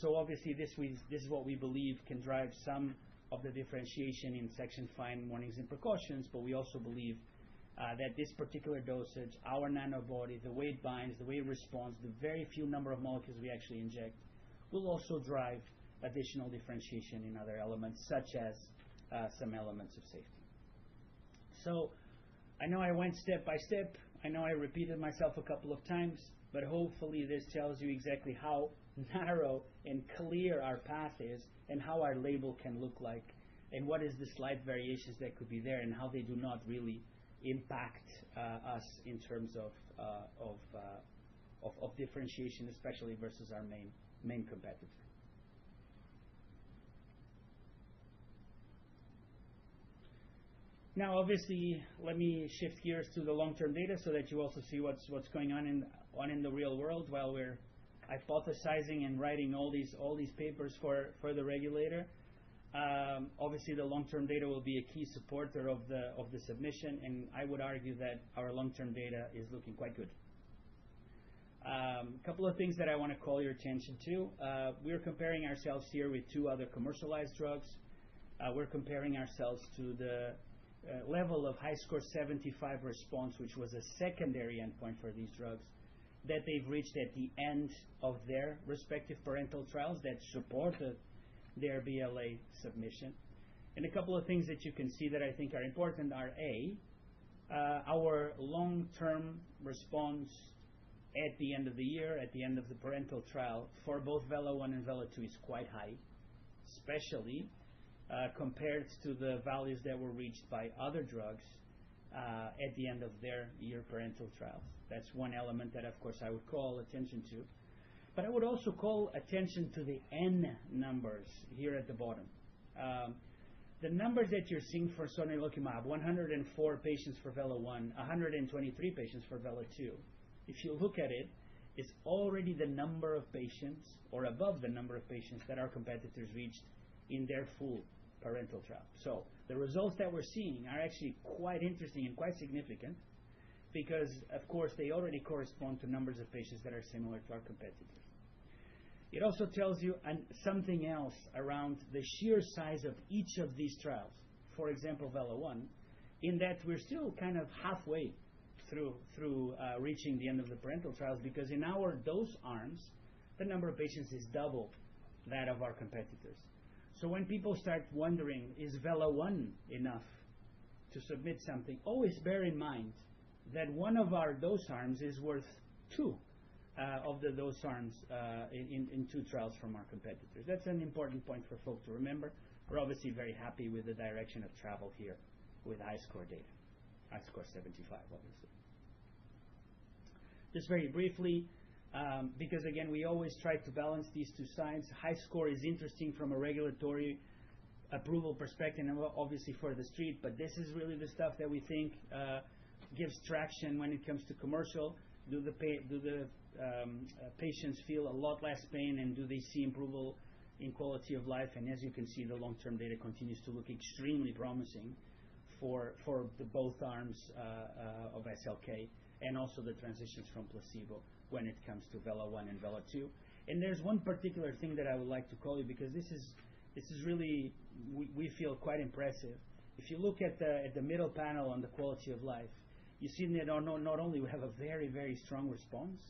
So obviously this is what we believe can drive some of the differentiation in section 5 warnings and precautions, but we also believe that this particular dosage, our nanobody, the way it binds, the way it responds, the very few number of molecules we actually inject, will also drive additional differentiation in other elements, such as some elements of safety. So I know I went step by step. I know I repeated myself a couple of times, but hopefully this tells you exactly how narrow and clear our path is and how our label can look like and what is the slight variations that could be there and how they do not really impact us in terms of differentiation, especially versus our main competitor. Now, obviously, let me shift gears to the long-term data so that you also see what's going on in the real world while we're hypothesizing and writing all these papers for the regulator. Obviously, the long-term data will be a key supporter of the submission, and I would argue that our long-term data is looking quite good. A couple of things that I want to call your attention to. We're comparing ourselves here with 2 other commercialized drugs. We're comparing ourselves to the level of HiSCR 75 response, which was a secondary endpoint for these drugs, that they've reached at the end of their respective parental trials that supported their BLA submission. And a couple of things that you can see that I think are important are our long-term response at the end of the year, at the end of the parental trial, for both VELA-1 and VELA-2 is quite high, especially compared to the values that were reached by other drugs at the end of their year parental trials. That's one element that, of course, I would call attention to. But I would also call attention to the N numbers here at the bottom. The numbers that you're seeing for sonelokimab, 104 patients for VELA-1, 123 patients for VELA-2. If you look at it, it's already the number of patients, or above the number of patients, that our competitors reached in their full parental trial. So the results that we're seeing are actually quite interesting and quite significant because, of course, they already correspond to numbers of patients that are similar to our competitors. It also tells you something else around the sheer size of each of these trials. For example, VELA-1, in that we're still kind of halfway through reaching the end of the parental trials, because in our dose arms, the number of patients is double that of our competitors. So when people start wondering, is VELA-1 enough to submit something, always bear in mind that one of our dose arms is worth 2 of the dose arms in 2 trials from our competitors. That's an important point for folks to remember. We're obviously very happy with the direction of travel here with HiSCR data, HiSCR 75, obviously. Just very briefly, because again, we always try to balance these 2 sides. HiSCR is interesting from a regulatory approval perspective and obviously for the street, but this is really the stuff that we think gives traction when it comes to commercial. Do the patients feel a lot less pain, and do they see improvement in quality of life? And as you can see, the long-term data continues to look extremely promising for the both arms of SLK, and also the transitions from placebo when it comes to VELA-1 and VELA-2. And there's one particular thing that I would like to call you, because this is really, we feel quite impressive. If you look at the middle panel on the quality of life, you see that not only we have a very, very strong response,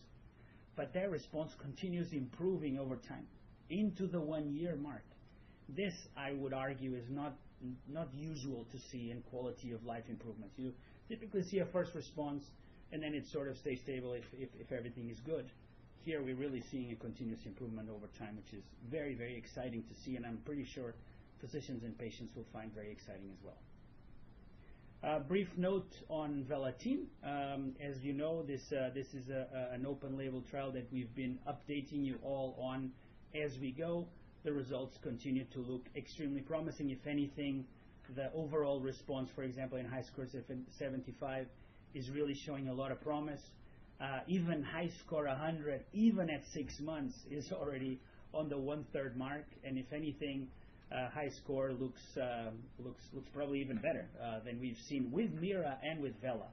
but that response continues improving over time into the 1-year mark. This, I would argue, is not usual to see in quality of life improvements. You typically see a first response, and then it sort of stays stable if everything is good. Here we're really seeing a continuous improvement over time, which is very, very exciting to see, and I'm pretty sure physicians and patients will find very exciting as well. Brief note on VELA-TEEN. As you know, this is an open label trial that we've been updating you all on as we go. The results continue to look extremely promising. If anything, the overall response, for example, in HiSCR 75 is really showing a lot of promise. Even high score 100, even at 6 months, is already on the 1/3 mark. And if anything, high score looks probably even better than we've seen with Mira and with Vela.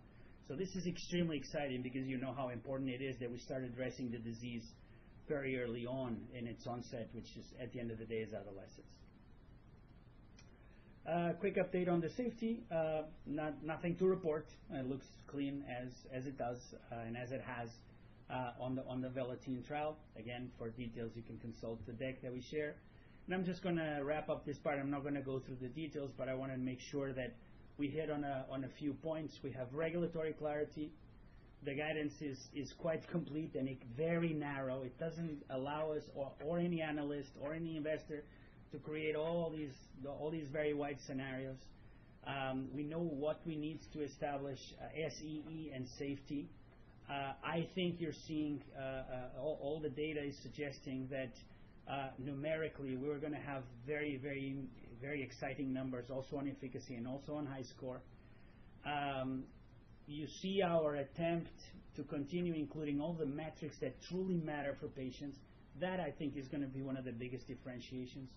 So this is extremely exciting because you know how important it is that we start addressing the disease very early on in its onset, which is at the end of the day is adolescence. Quick update on the safety. Nothing to report. It looks clean as it does and as it has on the Velatine trial. Again, for details, you can consult the deck that we share. And I'm just going to wrap up this part. I'm not going to go through the details, but I want to make sure that we hit on a few points. We have regulatory clarity. The guidance is quite complete and very narrow. It doesn't allow us or any analyst or any investor to create all these very wide scenarios. We know what we need to establish SEE and safety. I think you're seeing all the data is suggesting that numerically we're going to have very, very, very exciting numbers also on efficacy and also on high score. You see our attempt to continue including all the metrics that truly matter for patients. That, I think, is going to be one of the biggest differentiations.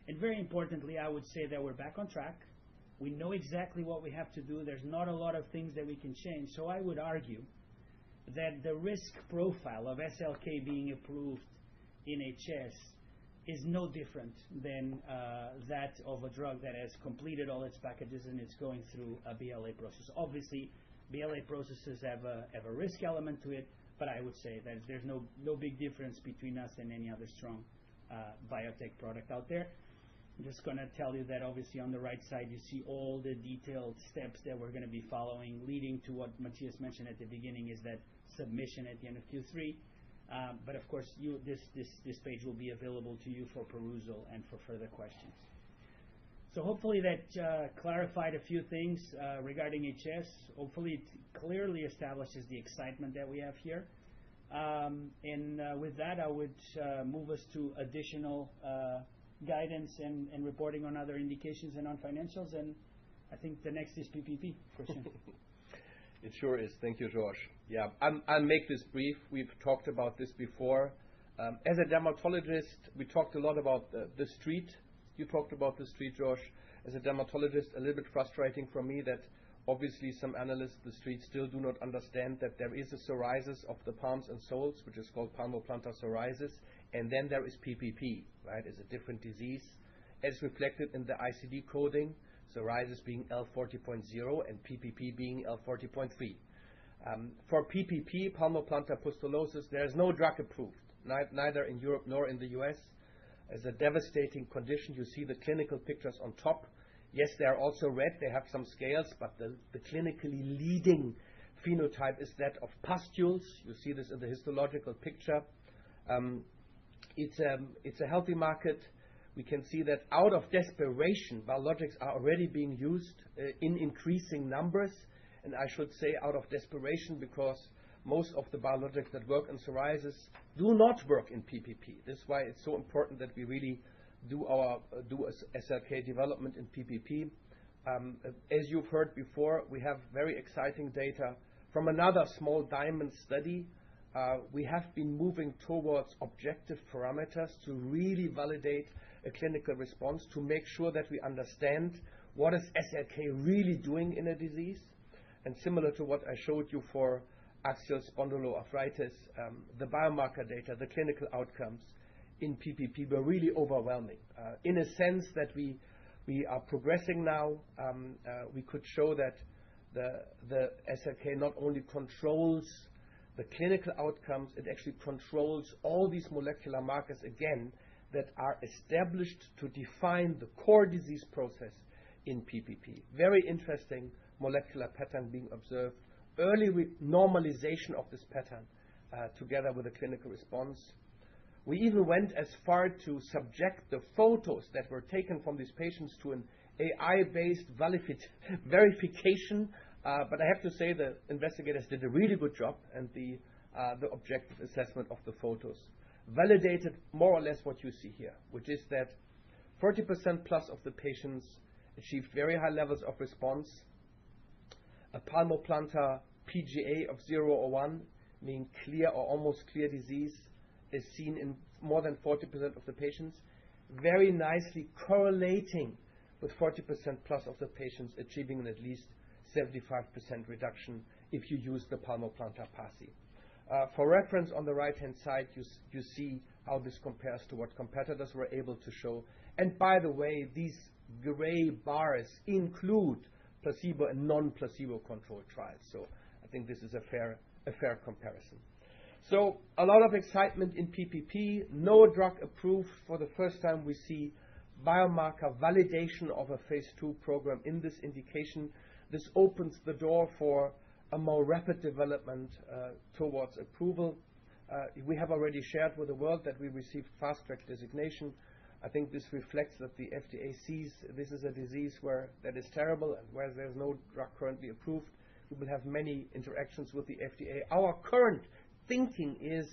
And very importantly, I would say that we're back on track. We know exactly what we have to do. There's not a lot of things that we can change. So I would argue that the risk profile of SLK being approved in HS is no different than that of a drug that has completed all its packages and it's going through a BLA process. Obviously, BLA processes have a risk element to it, but I would say that there's no big difference between us and any other strong biotech product out there. I'm just going to tell you that obviously on the right side you see all the detailed steps that we're going to be following, leading to what Matthias mentioned at the beginning, is that submission at the end of Q3. But of course, this page will be available to you for perusal and for further questions. So hopefully that clarified a few things regarding HS. Hopefully it clearly establishes the excitement that we have here. And with that, I would move us to additional guidance and reporting on other indications and on financials. And I think the next is PPP, Christian. It sure is. Thank you, George. Yeah, I'll make this brief. We've talked about this before. As a dermatologist, we talked a lot about the street. You talked about the street, George. As a dermatologist, a little bit frustrating for me that obviously some analysts, the street, still do not understand that there is a psoriasis of the palms and soles, which is called palmoplantar psoriasis, and then there is PPP, right? It's a different disease, as reflected in the ICD coding, psoriasis being L40.0 and PPP being L40.3. For PPP, palmoplantar pustulosis, there is no drug approved, neither in Europe nor in the US. As a devastating condition, you see the clinical pictures on top. Yes, they are also red. They have some scales, but the clinically leading phenotype is that of pustules. You see this in the histological picture. It's a healthy market. We can see that out of desperation, biologics are already being used in increasing numbers. And I should say out of desperation because most of the biologics that work in psoriasis do not work in PPP. This is why it's so important that we really do SLK development in PPP. As you've heard before, we have very exciting data from another small diamond study. We have been moving towards objective parameters to really validate a clinical response, to make sure that we understand what is SLK really doing in a disease. And similar to what I showed you for axial spondyloarthritis, the biomarker data, the clinical outcomes in PPP were really overwhelming. In a sense that we are progressing now, we could show that the SLK not only controls the clinical outcomes, it actually controls all these molecular markers again that are established to define the core disease process in PPP. Very interesting molecular pattern being observed. Early normalization of this pattern together with a clinical response. We even went as far to subject the photos that were taken from these patients to an AI-based verification. But I have to say the investigators did a really good job, and the objective assessment of the photos validated more or less what you see here, which is that 40% plus of the patients achieved very high levels of response. A palmoplantar PGA of 0 or 1 meaning clear or almost clear disease, is seen in more than 40% of the patients, very nicely correlating with 40% plus of the patients achieving an at least 75% reduction if you use the palmoplantar PASI. For reference, on the right-hand side, you see how this compares to what competitors were able to show. And by the way, these gray bars include placebo and non-placebo controlled trials. So I think this is a fair comparison. So a lot of excitement in PPP, no drug approved. For the first time, we see biomarker validation of a phase 2 program in this indication. This opens the door for a more rapid development towards approval. We have already shared with the world that we received fast-track designation. I think this reflects that the FDA sees this is a disease that is terrible and where there's no drug currently approved. We will have many interactions with the FDA. Our current thinking is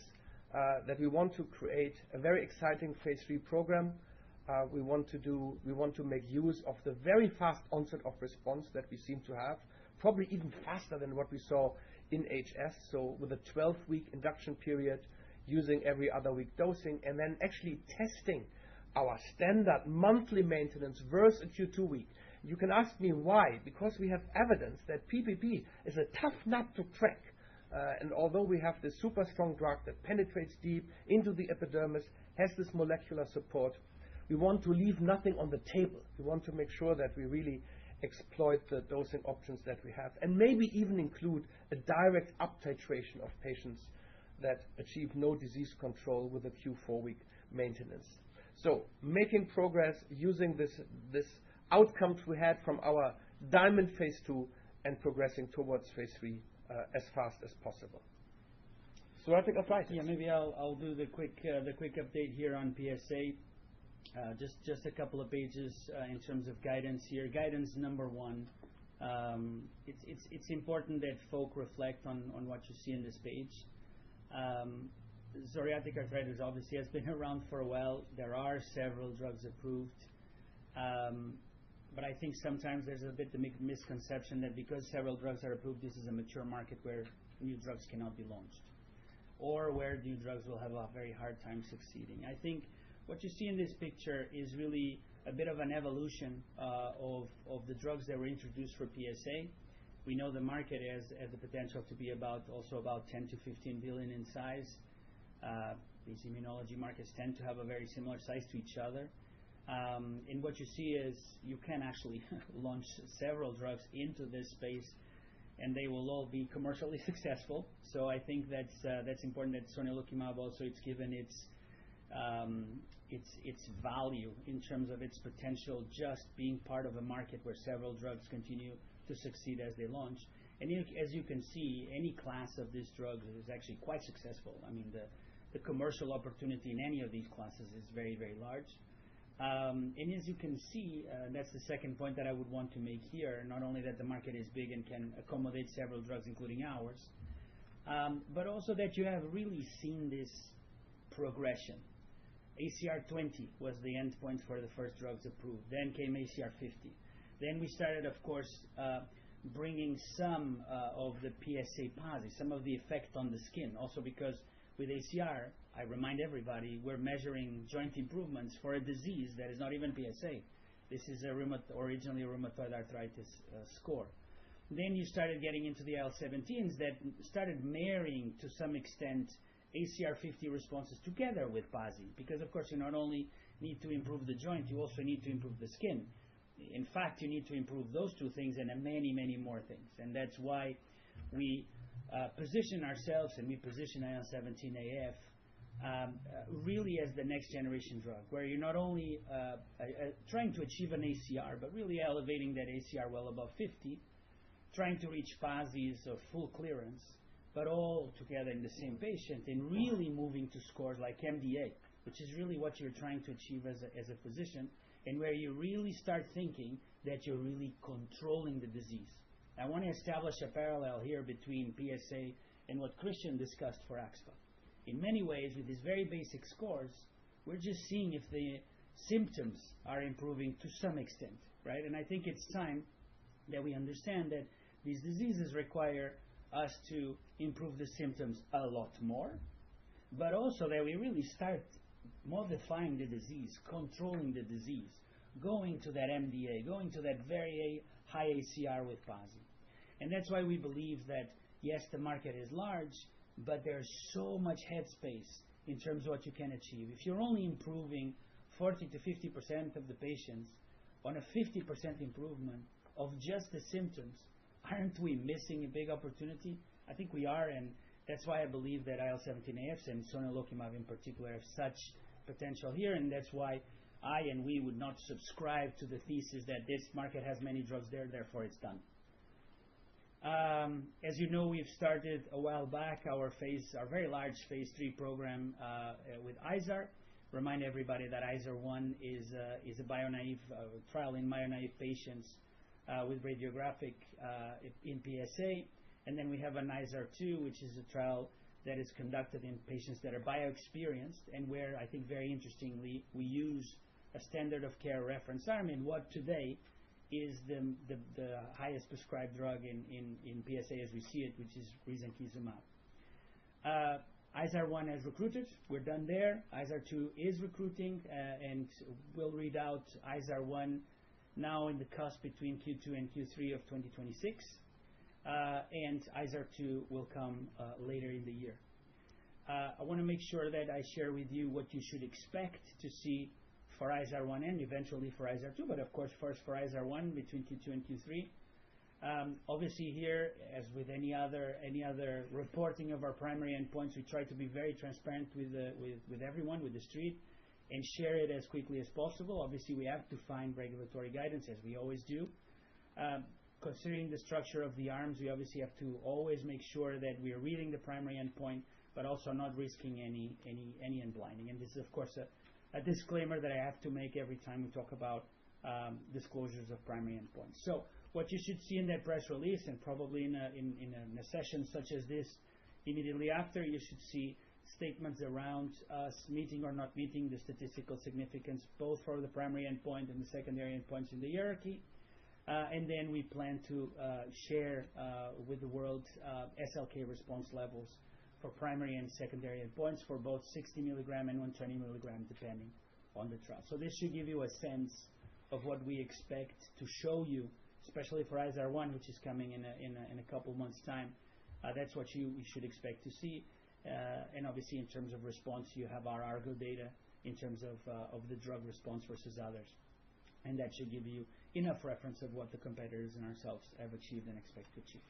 that we want to create a very exciting phase 3 program. We want to make use of the very fast onset of response that we seem to have, probably even faster than what we saw in HS. So with a 12-week induction period, using every other week dosing, and then actually testing our standard monthly maintenance versus a Q2 week. You can ask me why? Because we have evidence that PPP is a tough nut to crack. And although we have this super strong drug that penetrates deep into the epidermis, has this molecular support, we want to leave nothing on the table. We want to make sure that we really exploit the dosing options that we have, and maybe even include a direct up-titration of patients that achieve no disease control with a Q4 week maintenance. So making progress using this outcomes we had from our Diamond phase 2 and progressing towards phase 3 as fast as possible. Psoriatic arthritis. Yeah, maybe I'll do the quick update here on PSA. Just a couple of pages in terms of guidance here. Guidance number 1. It's important that folk reflect on what you see in this page. Psoriatic arthritis obviously has been around for a while. There are several drugs approved. But I think sometimes there's a bit of misconception that because several drugs are approved, this is a mature market where new drugs cannot be launched, or where new drugs will have a very hard time succeeding. I think what you see in this picture is really a bit of an evolution of the drugs that were introduced for PSA. We know the market has the potential to be about 10 to 15 billion in size. These immunology markets tend to have a very similar size to each other. And what you see is you can actually launch several drugs into this space, and they will all be commercially successful. So I think that's important that sonelokimab also it's given its value in terms of its potential just being part of a market where several drugs continue to succeed as they launch. And as you can see, any class of these drugs is actually quite successful. I mean, the commercial opportunity in any of these classes is very, very large. And as you can see, that's the second point that I would want to make here, not only that the market is big and can accommodate several drugs, including ours, but also that you have really seen this progression. ACR 20 was the endpoint for the first drugs approved. Then came ACR 50. Then we started, of course, bringing some of the PSA PASI, some of the effect on the skin. Also because with ACR, I remind everybody, we're measuring joint improvements for a disease that is not even PSA. This is originally a rheumatoid arthritis score. Then you started getting into the IL-17s that started marrying to some extent ACR 50 responses together with PASI, because of course you not only need to improve the joint, you also need to improve the skin. In fact, you need to improve those two things and many, many more things. And that's why we position ourselves and we position IL-17AF really as the next generation drug, where you're not only trying to achieve an ACR, but really elevating that ACR well above 50, trying to reach PASIs of full clearance, but all together in the same patient, and really moving to scores like MDA, which is really what you're trying to achieve as a physician, and where you really start thinking that you're really controlling the disease. I want to establish a parallel here between PSA and what Christian discussed for AxSpA. In many ways, with these very basic scores, we're just seeing if the symptoms are improving to some extent, right? And I think it's time that we understand that these diseases require us to improve the symptoms a lot more, but also that we really start modifying the disease, controlling the disease, going to that MDA, going to that very high ACR with PASI. And that's why we believe that, yes, the market is large, but there's so much headspace in terms of what you can achieve. If you're only improving 40 to 50% of the patients on a 50% improvement of just the symptoms, aren't we missing a big opportunity? I think we are, and that's why I believe that IL-17AFs and sonelokimab in particular have such potential here, and that's why I and we would not subscribe to the thesis that this market has many drugs there, therefore it's done. As you know, we've started a while back our very large phase 3 program with IZAR. Remind everybody that IZAR-1 is a bio-naive trial in bio-naive patients with radiographic in PSA. And then we have an IZAR-2, which is a trial that is conducted in patients that are bio-experienced, and where I think very interestingly we use a standard of care reference arm in what today is the highest prescribed drug in PSA as we see it, which is risankizumab. IZAR-1 has recruited. We're done there. IZAR-2 is recruiting and will read out IZAR-1 now in the cusp between Q2 and Q3 of 2026. And IZAR-2 will come later in the year. I want to make sure that I share with you what you should expect to see for IZAR-1 and eventually for IZAR-2, but of course first for IZAR-1 between Q2 and Q3. Obviously here, as with any other reporting of our primary endpoints, we try to be very transparent with everyone, with the street, and share it as quickly as possible. Obviously we have to find regulatory guidance, as we always do. Considering the structure of the arms, we obviously have to always make sure that we are reading the primary endpoint, but also not risking any unblinding. And this is of course a disclaimer that I have to make every time we talk about disclosures of primary endpoints. So what you should see in that press release, and probably in a session such as this immediately after, you should see statements around us meeting or not meeting the statistical significance, both for the primary endpoint and the secondary endpoints in the hierarchy. And then we plan to share with the world SLK response levels for primary and secondary endpoints for both 60 milligram and 120 milligram, depending on the trial. So this should give you a sense of what we expect to show you, especially for IZAR-1, which is coming in a couple months' time. That's what you should expect to see. And obviously, in terms of response, you have our ARGO data in terms of the drug response versus others, and that should give you enough reference of what the competitors and ourselves have achieved and expect to achieve.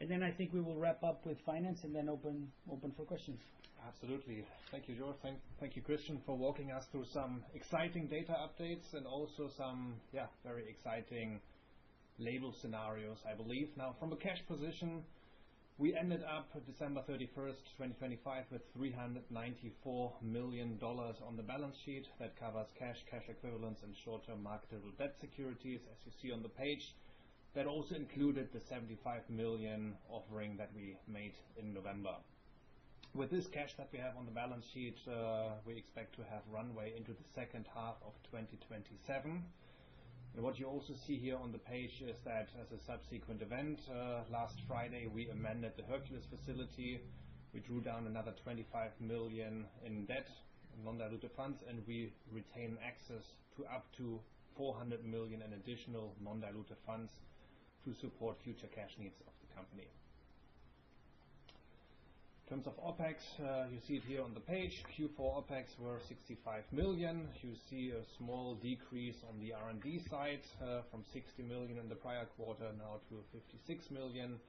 And then I think we will wrap up with finance and then open for questions. Absolutely. Thank you, George. Thank you, Christian, for walking us through some exciting data updates and also some very exciting label scenarios, I believe. Now, from a cash position, we ended up December 31st, 2025 with $394 million on the balance sheet. That covers cash equivalents, and short-term marketable debt securities, as you see on the page. That also included the $75 million offering that we made in November. With this cash that we have on the balance sheet, we expect to have runway into the second half of 2027. And what you also see here on the page is that as a subsequent event, last Friday we amended the Hercules facility. We drew down another $25 million in debt, non-dilutive funds, and we retain access to up to $400 million in additional non-dilutive funds to support future cash needs of the company. In terms of OPEX, you see it here on the page. Q4 OPEX were $65 million. You see a small decrease on the R&D side from $60 million in the prior quarter now to $56 million,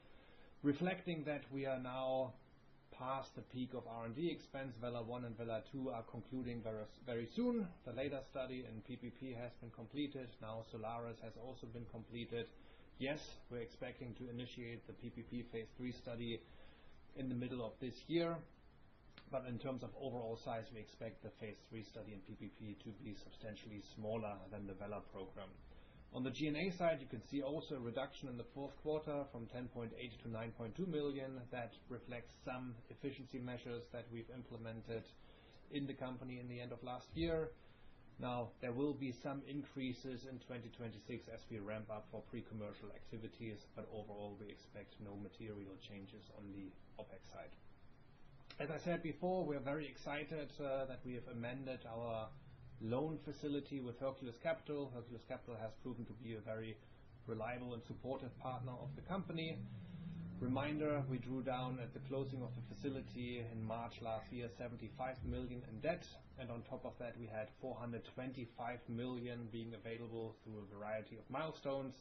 reflecting that we are now past the peak of R&D expense. VELA-1 and VELA-2 are concluding very soon. The later study in PPP has been completed. Now Solaris has also been completed. Yes, we're expecting to initiate the PPP phase 3 study in the middle of this year, but in terms of overall size, we expect the phase 3 study in PPP to be substantially smaller than the VELA program. On the G&A side, you can see also a reduction in the fourth quarter from 10.8 to 9.2 million. That reflects some efficiency measures that we've implemented in the company in the end of last year. Now, there will be some increases in 2026 as we ramp up for pre-commercial activities, but overall, we expect no material changes on the OpEx side. As I said before, we are very excited that we have amended our loan facility with Hercules Capital. Hercules Capital has proven to be a very reliable and supportive partner of the company. Reminder, we drew down at the closing of the facility in March last year, 75 million in debt, and on top of that, we had 425 million being available through a variety of milestones.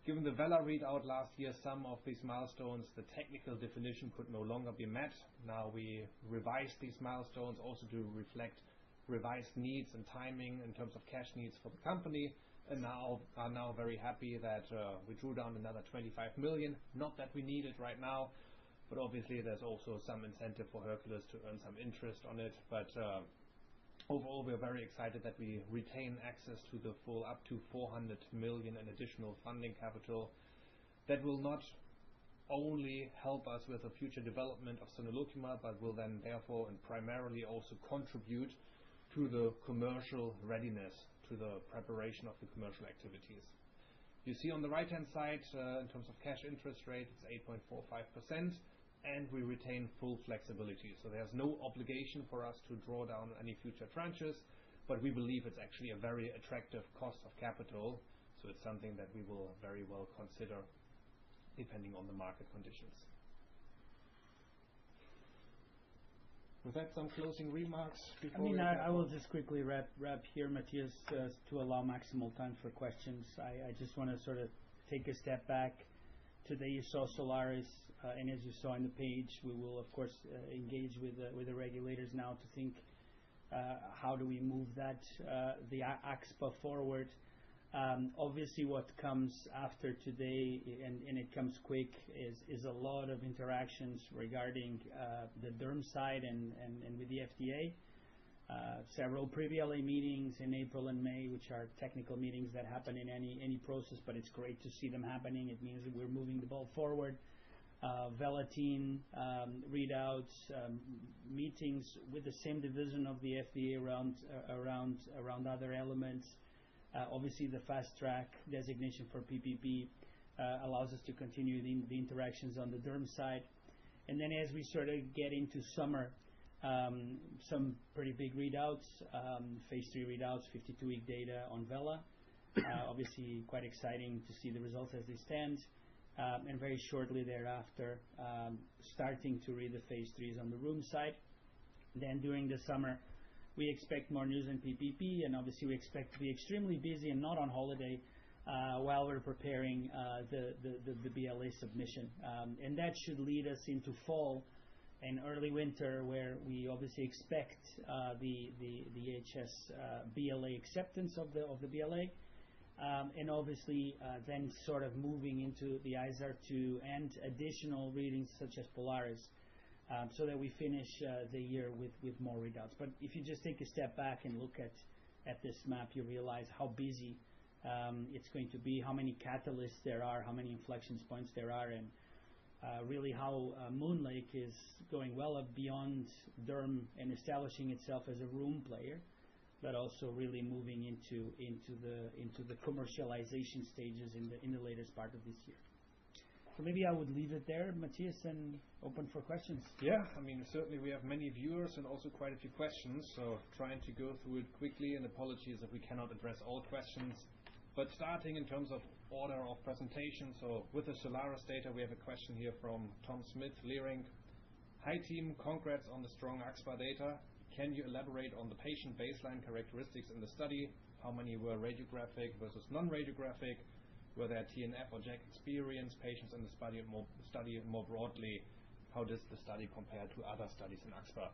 Given the VELA readout last year, some of these milestones, the technical definition could no longer be met. Now we revised these milestones also to reflect revised needs and timing in terms of cash needs for the company, and are now very happy that we drew down another 25 million. Not that we need it right now, but obviously there's also some incentive for Hercules to earn some interest on it. But overall, we're very excited that we retain access to the full up to 400 million in additional funding capital. That will not only help us with the future development of sonelokimab, but will then therefore and primarily also contribute to the commercial readiness, to the preparation of the commercial activities. You see on the right-hand side, in terms of cash interest rate, it's 8.45%, and we retain full flexibility. So there's no obligation for us to draw down any future tranches, but we believe it's actually a very attractive cost of capital. So it's something that we will very well consider depending on the market conditions. With that, some closing remarks before I will just quickly wrap here, Matthias, to allow maximal time for questions. I just want to sort of take a step back. Today you saw Solaris, and as you saw on the page, we will of course engage with the regulators now to think how do we move that the AxSpA forward. Obviously, what comes after today, and it comes quick, is a lot of interactions regarding the derm side and with the FDA. Several pre-BLA meetings in April and May, which are technical meetings that happen in any process, but it's great to see them happening. It means that we're moving the ball forward. Velatine readouts, meetings with the same division of the FDA around other elements. Obviously, the fast track designation for PPP allows us to continue the interactions on the derm side. And then as we sort of get into summer, some pretty big readouts, phase 3 readouts, 52-week data on VELA. Obviously, quite exciting to see the results as they stand. And very shortly thereafter, starting to read the phase 3s on the rheum side. Then during the summer, we expect more news in PPP, and obviously we expect to be extremely busy and not on holiday while we're preparing the BLA submission. And that should lead us into fall and early winter, where we obviously expect the HS BLA acceptance of the BLA, and obviously then sort of moving into the IZAR-2 and additional readings such as Polaris, so that we finish the year with more readouts. But if you just take a step back and look at this map, you realize how busy it's going to be, how many catalysts there are, how many inflection points there are, and really how MoonLake is going well beyond derm and establishing itself as a rheum player, but also really moving into the commercialization stages in the latest part of this year. So maybe I would leave it there, Matthias, and open for questions. Yeah, I mean, certainly we have many viewers and also quite a few questions, so trying to go through it quickly, and apologies if we cannot address all questions. But starting in terms of order of presentation, so with the Solaris data, we have a question here from Tom Smith, Leerink. Hi team, congrats on the strong AxSpA data. Can you elaborate on the patient baseline characteristics in the study? How many were radiographic versus non-radiographic? Were there TNF or JAK experienced patients in the study more broadly? How does the study compare to other studies in AxSpA?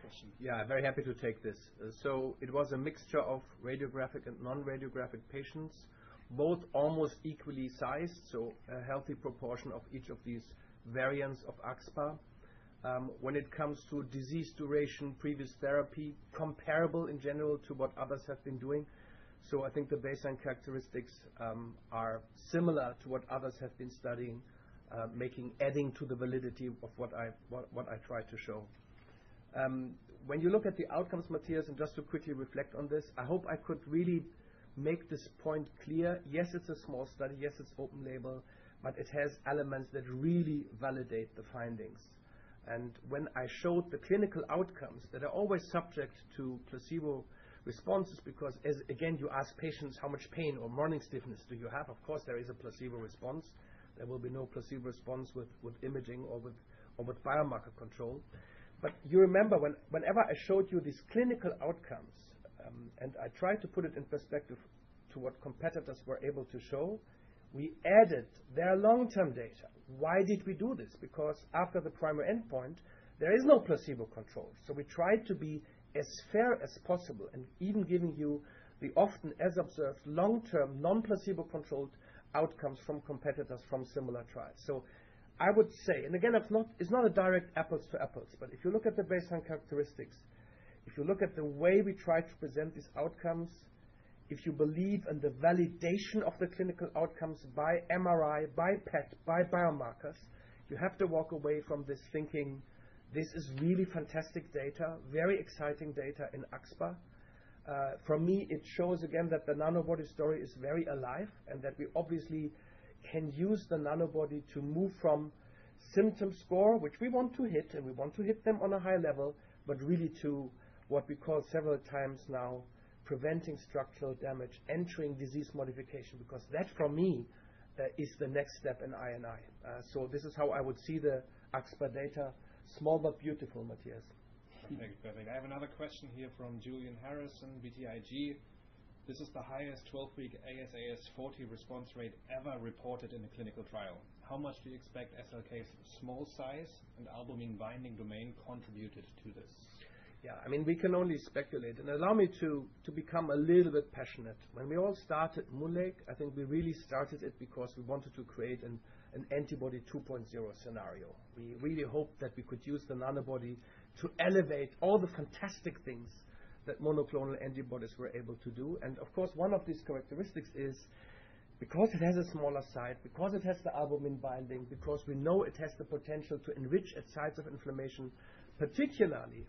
Question. Yeah, very happy to take this. So it was a mixture of radiographic and non-radiographic patients, both almost equally sized, so a healthy proportion of each of these variants of AxSpA. When it comes to disease duration, previous therapy, comparable in general to what others have been doing. So I think the baseline characteristics are similar to what others have been studying, adding to the validity of what I tried to show. when you look at the outcomes, Matthias, and just to quickly reflect on this, I hope I could really make this point clear. Yes, it's a small study. Yes, it's open label, but it has elements that really validate the findings. And when I showed the clinical outcomes that are always subject to placebo responses, because again, you ask patients how much pain or morning stiffness do you have. Of course, there is a placebo response. There will be no placebo response with imaging or with biomarker control. But you remember whenever I showed you these clinical outcomes, and I tried to put it in perspective to what competitors were able to show, we added their long-term data. Why did we do this? Because after the primary endpoint, there is no placebo control. So we tried to be as fair as possible and even giving you the often as observed long-term non-placebo controlled outcomes from competitors from similar trials. So I would say, and again, it's not a direct apples to apples, but if you look at the baseline characteristics, if you look at the way we try to present these outcomes, if you believe in the validation of the clinical outcomes by MRI, by PET, by biomarkers, you have to walk away from this thinking, this is really fantastic data, very exciting data in AxSpA. For me, it shows again that the nanobody story is very alive and that we obviously can use the nanobody to move from symptom score, which we want to hit, and we want to hit them on a high level, but really to what we call several times now preventing structural damage, entering disease modification, because that for me is the next step in I&I. So this is how I would see the AxSpA data. Small but beautiful, Matthias. Perfect. I have another question here from Julian Harrison, BTIG. This is the highest 12-week ASAS40 response rate ever reported in a clinical trial. How much do you expect SLK's small size and albumin binding domain contributed to this? Yeah, I mean, we can only speculate. And allow me to become a little bit passionate. When we all started MoonLake, I think we really started it because we wanted to create an antibody 2.0 scenario. We really hoped that we could use the nanobody to elevate all the fantastic things that monoclonal antibodies were able to do. And of course, one of these characteristics is because it has a smaller site, because it has the albumin binding, because we know it has the potential to enrich at sites of inflammation, particularly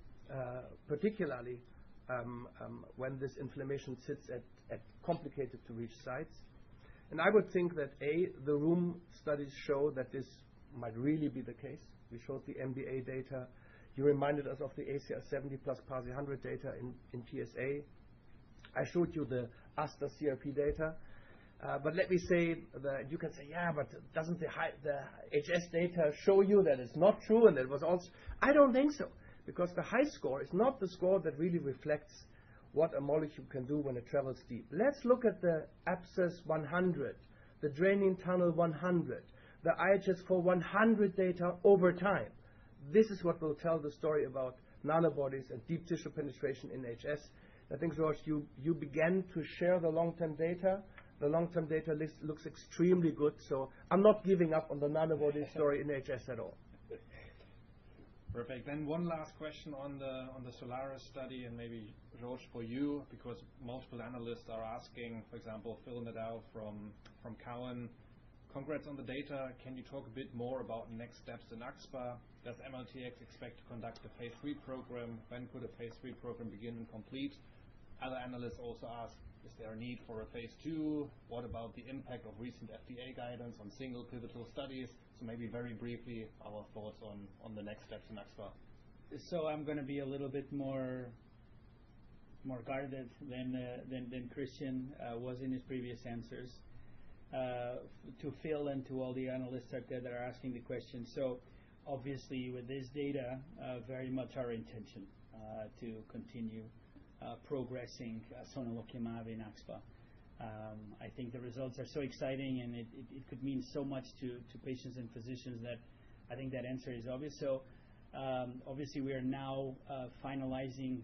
when this inflammation sits at complicated to reach sites. And I would think that the room studies show that this might really be the case. We showed the MBA data. You reminded us of the ACR 70 plus PASI 100 data in PSA. I showed you the ASTA CRP data. But let me say that you can say, yeah, but doesn't the HS data show you that it's not true and that it was also? I don't think so, because the high score is not the score that really reflects what a molecule can do when it travels deep. Let's look at the abscess 100, the draining tunnel 100, the IHS4 100 data over time. This is what will tell the story about nanobodies and deep tissue penetration in HS. I think, George, you began to share the long-term data. The long-term data list looks extremely good, so I'm not giving up on the nanobody story in HS at all. Perfect. Then one last question on the Solaris study, and maybe George for you, because multiple analysts are asking, for example, Phil Nadal from Cowen, congrats on the data. Can you talk a bit more about next steps in AxSpA? Does MLTX expect to conduct a phase 3 program? When could a phase 3 program begin and complete? Other analysts also ask, is there a need for a phase 2? What about the impact of recent FDA guidance on single pivotal studies? So maybe very briefly, our thoughts on the next steps in AxSpA. So I'm going to be a little bit more guarded than Christian was in his previous answers. To Phil and to all the analysts out there that are asking the question. So obviously with this data, very much our intention to continue progressing sonelokimab in AxSpA. I think the results are so exciting, and it could mean so much to patients and physicians that I think that answer is obvious. So obviously we are now finalizing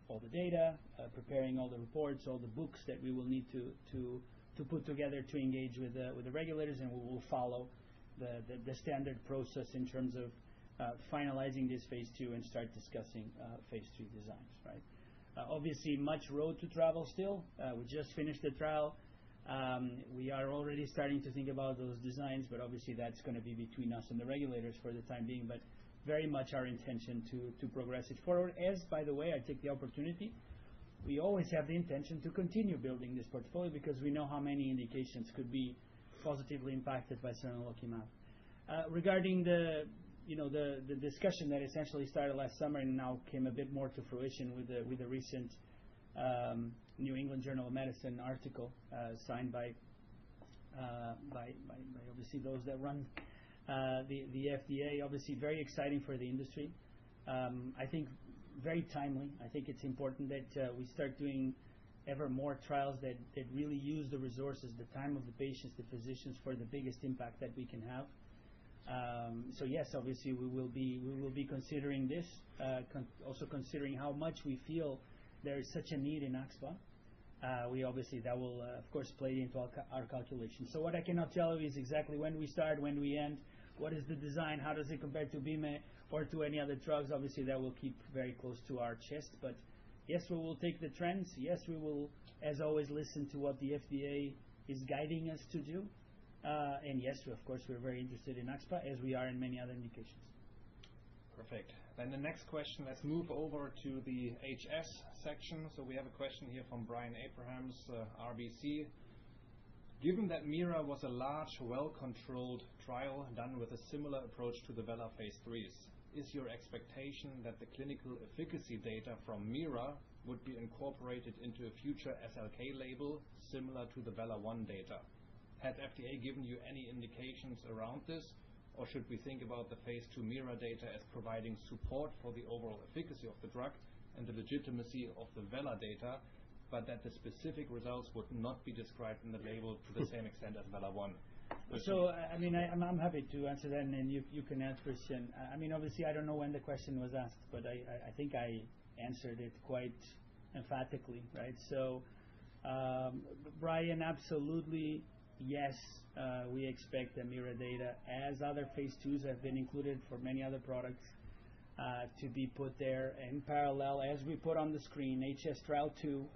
all the data, preparing all the reports, all the books that we will need to put together to engage with the regulators, and we will follow the standard process in terms of finalizing this phase 2 and start discussing phase 3 designs, right? Obviously, much road to travel still. We just finished the trial. We are already starting to think about those designs, but obviously that's going to be between us and the regulators for the time being. But very much our intention to progress it forward. As, by the way, I take the opportunity, we always have the intention to continue building this portfolio because we know how many indications could be positively impacted by sonelokimab. Regarding the discussion that essentially started last summer and now came a bit more to fruition with the recent New England Journal of Medicine article signed by obviously those that run the FDA. Obviously very exciting for the industry. I think very timely. I think it's important that we start doing ever more trials that really use the resources, the time of the patients, the physicians for the biggest impact that we can have. So yes, obviously we will be considering this, also considering how much we feel there is such a need in AxSpA. We obviously that will of course play into our calculations. So what I cannot tell you is exactly when we start, when we end, what is the design, how does it compare to BIME or to any other drugs. Obviously that will keep very close to our chest. But yes, we will take the trends. Yes, we will, as always, listen to what the FDA is guiding us to do. And yes, of course, we're very interested in AxSpA, as we are in many other indications. Perfect. Then the next question, let's move over to the HS section. So we have a question here from Brian Abrahams, RBC. Given that MIRA was a large, well-controlled trial done with a similar approach to the VELA phase 3s, is your expectation that the clinical efficacy data from MIRA would be incorporated into a future SLK label similar to the VELA-1 data? Has FDA given you any indications around this, or should we think about the phase 2 MIRA data as providing support for the overall efficacy of the drug and the legitimacy of the VELA data, but that the specific results would not be described in the label to the same extent as VELA-1? So, I mean, I'm happy to answer that, and then you can add, Christian. I mean, obviously, I don't know when the question was asked, but I think I answered it quite emphatically, right? So, Brian, absolutely, yes, we expect the MIRA data, as other phase 2s have been included for many other products, to be put there in parallel, as we put on the screen, HS Trial 2,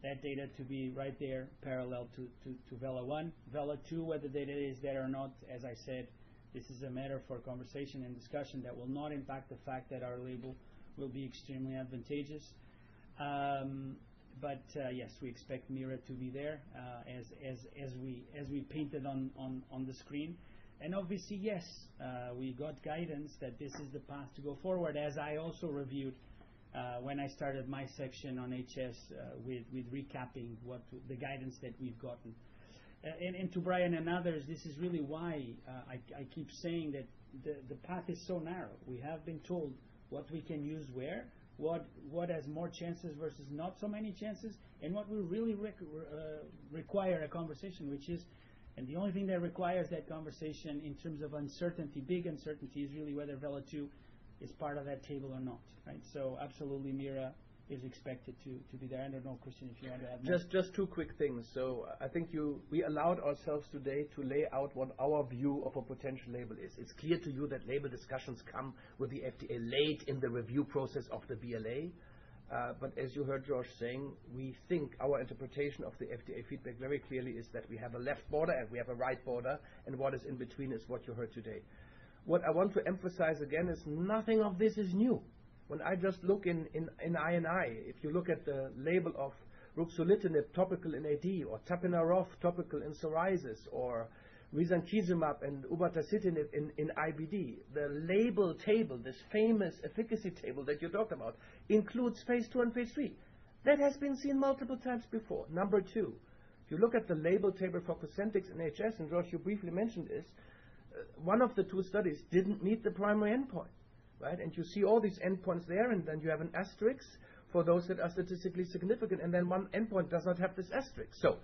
that data to be right there, parallel to VELA-1. VELA-2, whether the data is there or not, as I said, this is a matter for conversation and discussion that will not impact the fact that our label will be extremely advantageous. But yes, we expect MIRA to be there as we painted on the screen. And obviously, yes, we got guidance that this is the path to go forward, as I also reviewed when I started my section on HS with recapping what the guidance that we've gotten. And to Brian and others, this is really why I keep saying that the path is so narrow. We have been told what we can use where, what has more chances versus not so many chances, and what will really require a conversation, which is, and the only thing that requires that conversation in terms of uncertainty, big uncertainty, is really whether VELA-2 is part of that table or not, right? So absolutely, MIRA is expected to be there. I don't know, Christian, if you want to add more. Just two quick things. So I think we allowed ourselves today to lay out what our view of a potential label is. It's clear to you that label discussions come with the FDA late in the review process of the BLA. But as you heard George saying, we think our interpretation of the FDA feedback very clearly is that we have a left border and we have a right border, and what is in between is what you heard today. What I want to emphasize again is nothing of this is new. When I just look in I&I, if you look at the label of ruxolitinib topical in AD, or tapinarof topical in psoriasis, or risankizumab and upadacitinib in IBD, the label table, this famous efficacy table that you talked about, includes phase 2 and phase 3. That has been seen multiple times before. Number two, if you look at the label table for Cosentyx and HS, and George, you briefly mentioned this, one of the two studies didn't meet the primary endpoint, right? And you see all these endpoints there, and then you have an asterisk for those that are statistically significant, and then one endpoint does not have this asterisk. So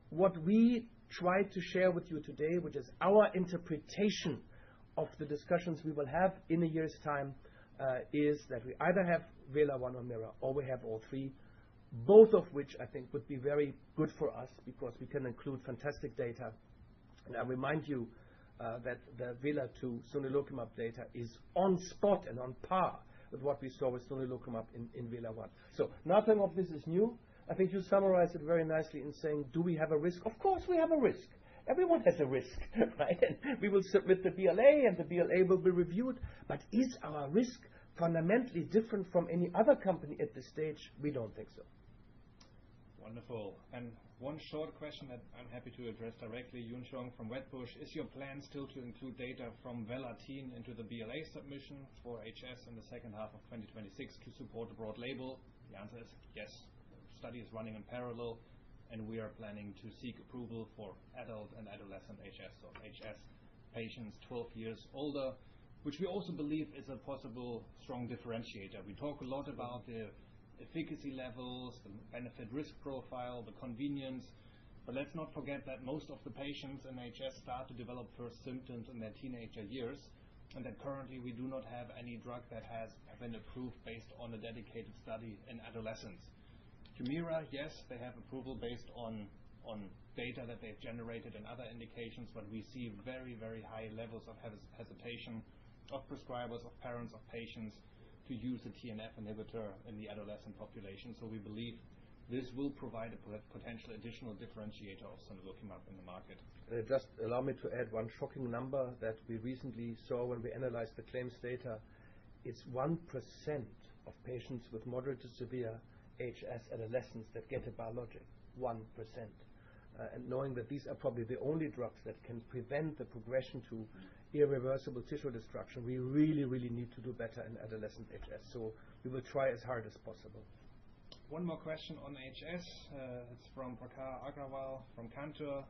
what we try to share with you today, which is our interpretation of the discussions we will have in a year's time, is that we either have VELA-1 or MIRA, or we have all three, both of which I think would be very good for us because we can include fantastic data. And I remind you that the VELA-2 sonelokimab data is on spot and on par with what we saw with sonelokimab in VELA-1. So nothing of this is new. I think you summarized it very nicely in saying, do we have a risk? Of course we have a risk. Everyone has a risk, right? And we will submit the BLA, and the BLA will be reviewed. But is our risk fundamentally different from any other company at this stage? We don't think so. Wonderful. And one short question that I'm happy to address directly, Yun Chong from Wedbush. Is your plan still to include data from Velatine into the BLA submission for HS in the second half of 2026 to support a broad label? The answer is yes. The study is running in parallel, and we are planning to seek approval for adult and adolescent HS, so HS patients 12 years older, which we also believe is a possible strong differentiator. We talk a lot about the efficacy levels, the benefit-risk profile, the convenience, but let's not forget that most of the patients in HS start to develop first symptoms in their teenager years, and that currently we do not have any drug that has been approved based on a dedicated study in adolescents. Humira, yes, they have approval based on data that they've generated in other indications, but we see very, very high levels of hesitation of prescribers, of parents, of patients to use a TNF inhibitor in the adolescent population. So we believe this will provide a potential additional differentiator of sonelokimab in the market. Just allow me to add one shocking number that we recently saw when we analyzed the claims data. It's 1% of patients with moderate to severe HS adolescents that get a biologic. 1%. And knowing that these are probably the only drugs that can prevent the progression to irreversible tissue destruction, we really, really need to do better in adolescent HS. So we will try as hard as possible. One more question on HS. It's from Prakhar Agrawal from Cantor.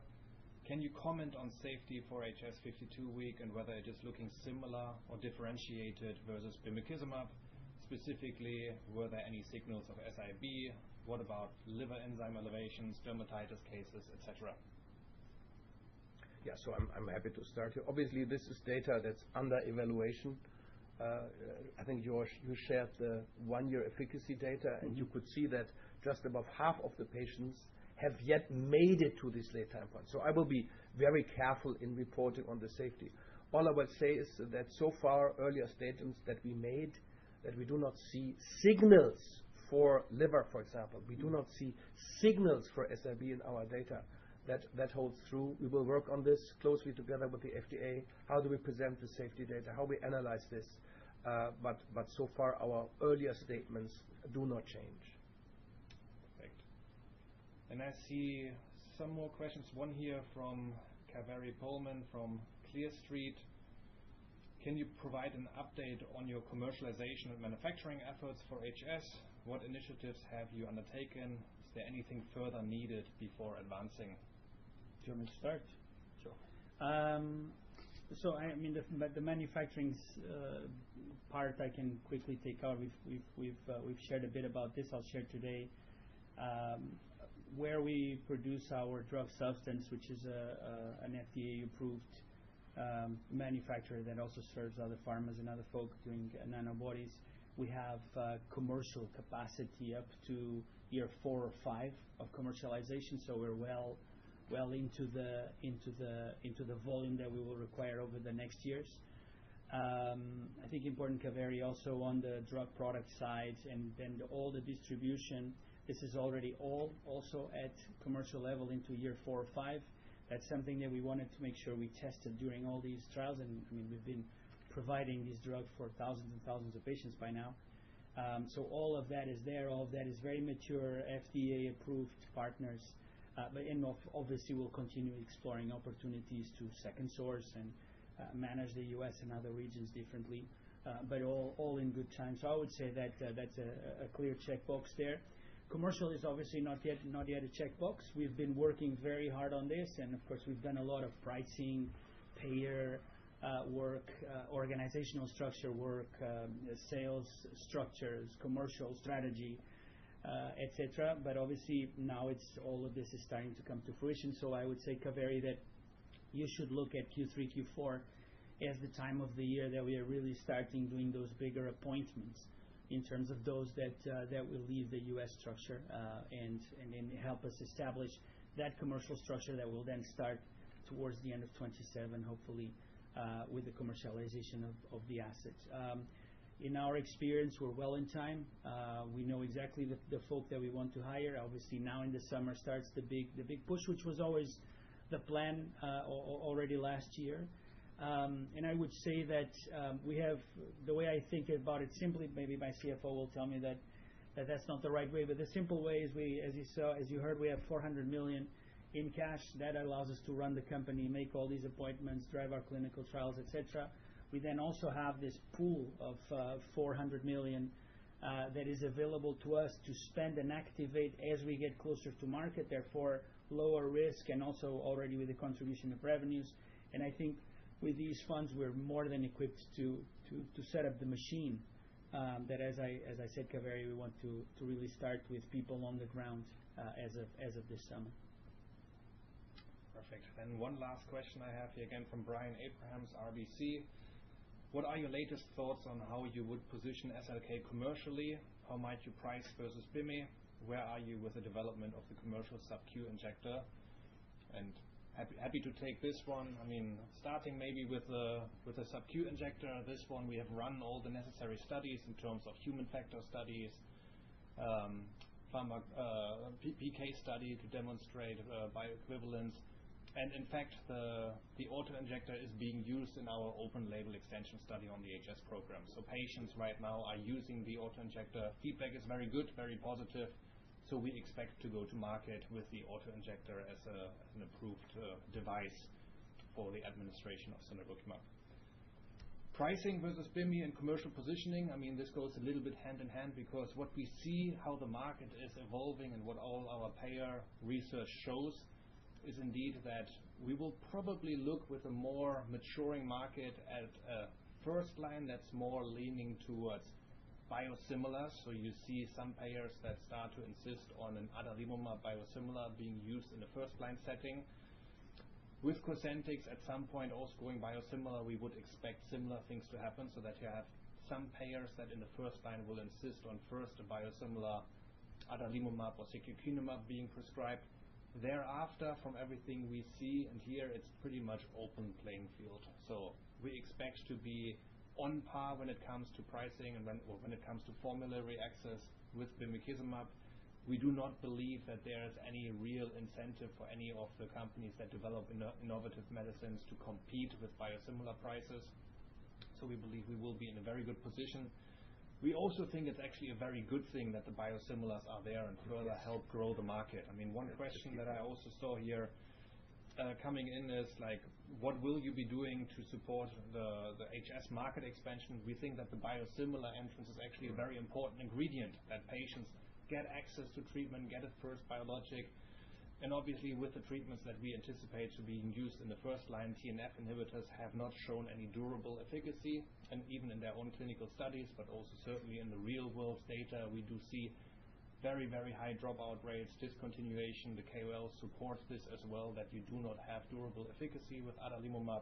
Can you comment on safety for HS 52-week and whether it is looking similar or differentiated versus bimekizumab? Specifically, were there any signals of SIB? What about liver enzyme elevations, dermatitis cases, etc.? Yeah, so I'm happy to start here. Obviously, this is data that's under evaluation. I think you shared the 1-year efficacy data, and you could see that just above half of the patients have yet made it to this late time point. So I will be very careful in reporting on the safety. All I will say is that so far, earlier statements that we made, that we do not see signals for liver, for example. We do not see signals for SIB in our data. That holds true. We will work on this closely together with the FDA. How do we present the safety data? How we analyze this? But so far, our earlier statements do not change. Perfect. And I see some more questions. One here from Kaveri Pullman from Clear Street. Can you provide an update on your commercialization and manufacturing efforts for HS? What initiatives have you undertaken? Is there anything further needed before advancing? Do you want me to start? Sure. So I mean the manufacturing part I can quickly take out. We've shared a bit about this. I'll share today where we produce our drug substance, which is an FDA approved manufacturer that also serves other pharmas and other folk doing nanobodies. We have commercial capacity up to year 4 or 5 of commercialization, so we're well into the volume that we will require over the next years. I think important, Kaveri, also on the drug product side and then all the distribution. This is already all also at commercial level into year 4 or 5. That's something that we wanted to make sure we tested during all these trials, and I mean we've been providing these drugs for thousands and thousands of patients by now. So all of that is there. All of that is very mature, FDA approved partners. But obviously we'll continue exploring opportunities to second source and manage the US and other regions differently, but all in good time. So I would say that that's a clear checkbox there. Commercial is obviously not yet a checkbox. We've been working very hard on this, and of course we've done a lot of pricing, payer work, organizational structure work, sales structures, commercial strategy, etc. But obviously now all of this is starting to come to fruition. So I would say, Kaveri, that you should look at Q3, Q4 as the time of the year that we are really starting doing those bigger appointments in terms of those that will leave the U.S. structure and then help us establish that commercial structure that will then start towards the end of 27, hopefully, with the commercialization of the assets. In our experience, we're well in time. We know exactly the folk that we want to hire. Obviously, now in the summer starts the big push, which was always the plan already last year. And I would say that we have, the way I think about it simply, maybe my CFO will tell me that that's not the right way, but the simple way is as you heard, we have 400 million in cash. That allows us to run the company, make all these appointments, drive our clinical trials, etc. We then also have this pool of 400 million that is available to us to spend and activate as we get closer to market, therefore lower risk and also already with the contribution of revenues. And I think with these funds, we're more than equipped to set up the machine that, as I said, Kaveri, we want to really start with people on the ground as of this summer. Perfect. And one last question I have here again from Brian Abrahams, RBC. What are your latest thoughts on how you would position SLK commercially? How might you price versus BIMI? Where are you with the development of the commercial sub-Q injector? And happy to take this one. I mean, starting maybe with the sub-Q injector, this one we have run all the necessary studies in terms of human factor studies, PK study to demonstrate bioequivalence. And in fact, the auto-injector is being used in our open-label extension study on the HS program. So patients right now are using the auto-injector. Feedback is very good, very positive. So we expect to go to market with the auto-injector as an approved device for the administration of sonelokimab. Pricing versus BIMI and commercial positioning, I mean, this goes a little bit hand in hand because what we see how the market is evolving and what all our payer research shows is indeed that we will probably look with a more maturing market at a first line that's more leaning towards biosimilars. So you see some payers that start to insist on an adalimumab biosimilar being used in the first line setting. With Cosentyx at some point also going biosimilar, we would expect similar things to happen so that you have some payers that in the first line will insist on first a biosimilar adalimumab or secukinumab being prescribed. Thereafter, from everything we see and hear, it's pretty much open playing field. So we expect to be on par when it comes to pricing and when it comes to formulary access with bimekizumab. We do not believe that there is any real incentive for any of the companies that develop innovative medicines to compete with biosimilar prices. So we believe we will be in a very good position. We also think it's actually a very good thing that the biosimilars are there and further help grow the market. I mean, one question that I also saw here coming in is like, what will you be doing to support the HS market expansion? We think that the biosimilar entrance is actually a very important ingredient, that patients get access to treatment, get a first biologic. And obviously with the treatments that we anticipate to be used in the first line, TNF inhibitors have not shown any durable efficacy, and even in their own clinical studies, but also certainly in the real world data, we do see very, very high dropout rates, discontinuation. The KOL supports this as well, that you do not have durable efficacy with adalimumab.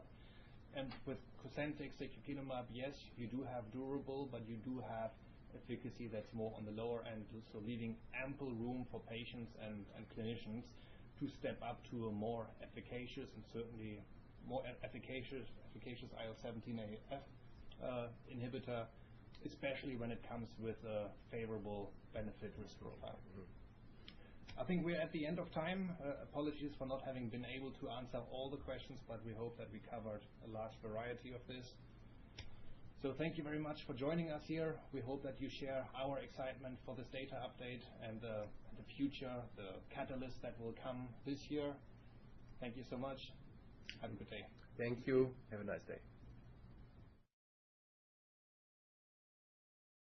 And with Cosentyx, secukinumab, yes, you do have durable, but you do have efficacy that's more on the lower end, so leaving ample room for patients and clinicians to step up to a more efficacious and certainly more efficacious IL-17A/F inhibitor, especially when it comes with a favorable benefit risk profile. I think we're at the end of time. Apologies for not having been able to answer all the questions, but we hope that we covered a large variety of this. So thank you very much for joining us here. We hope that you share our excitement for this data update and the future, the catalyst that will come this year. Thank you so much. Have a good day. Thank you. Have a nice day.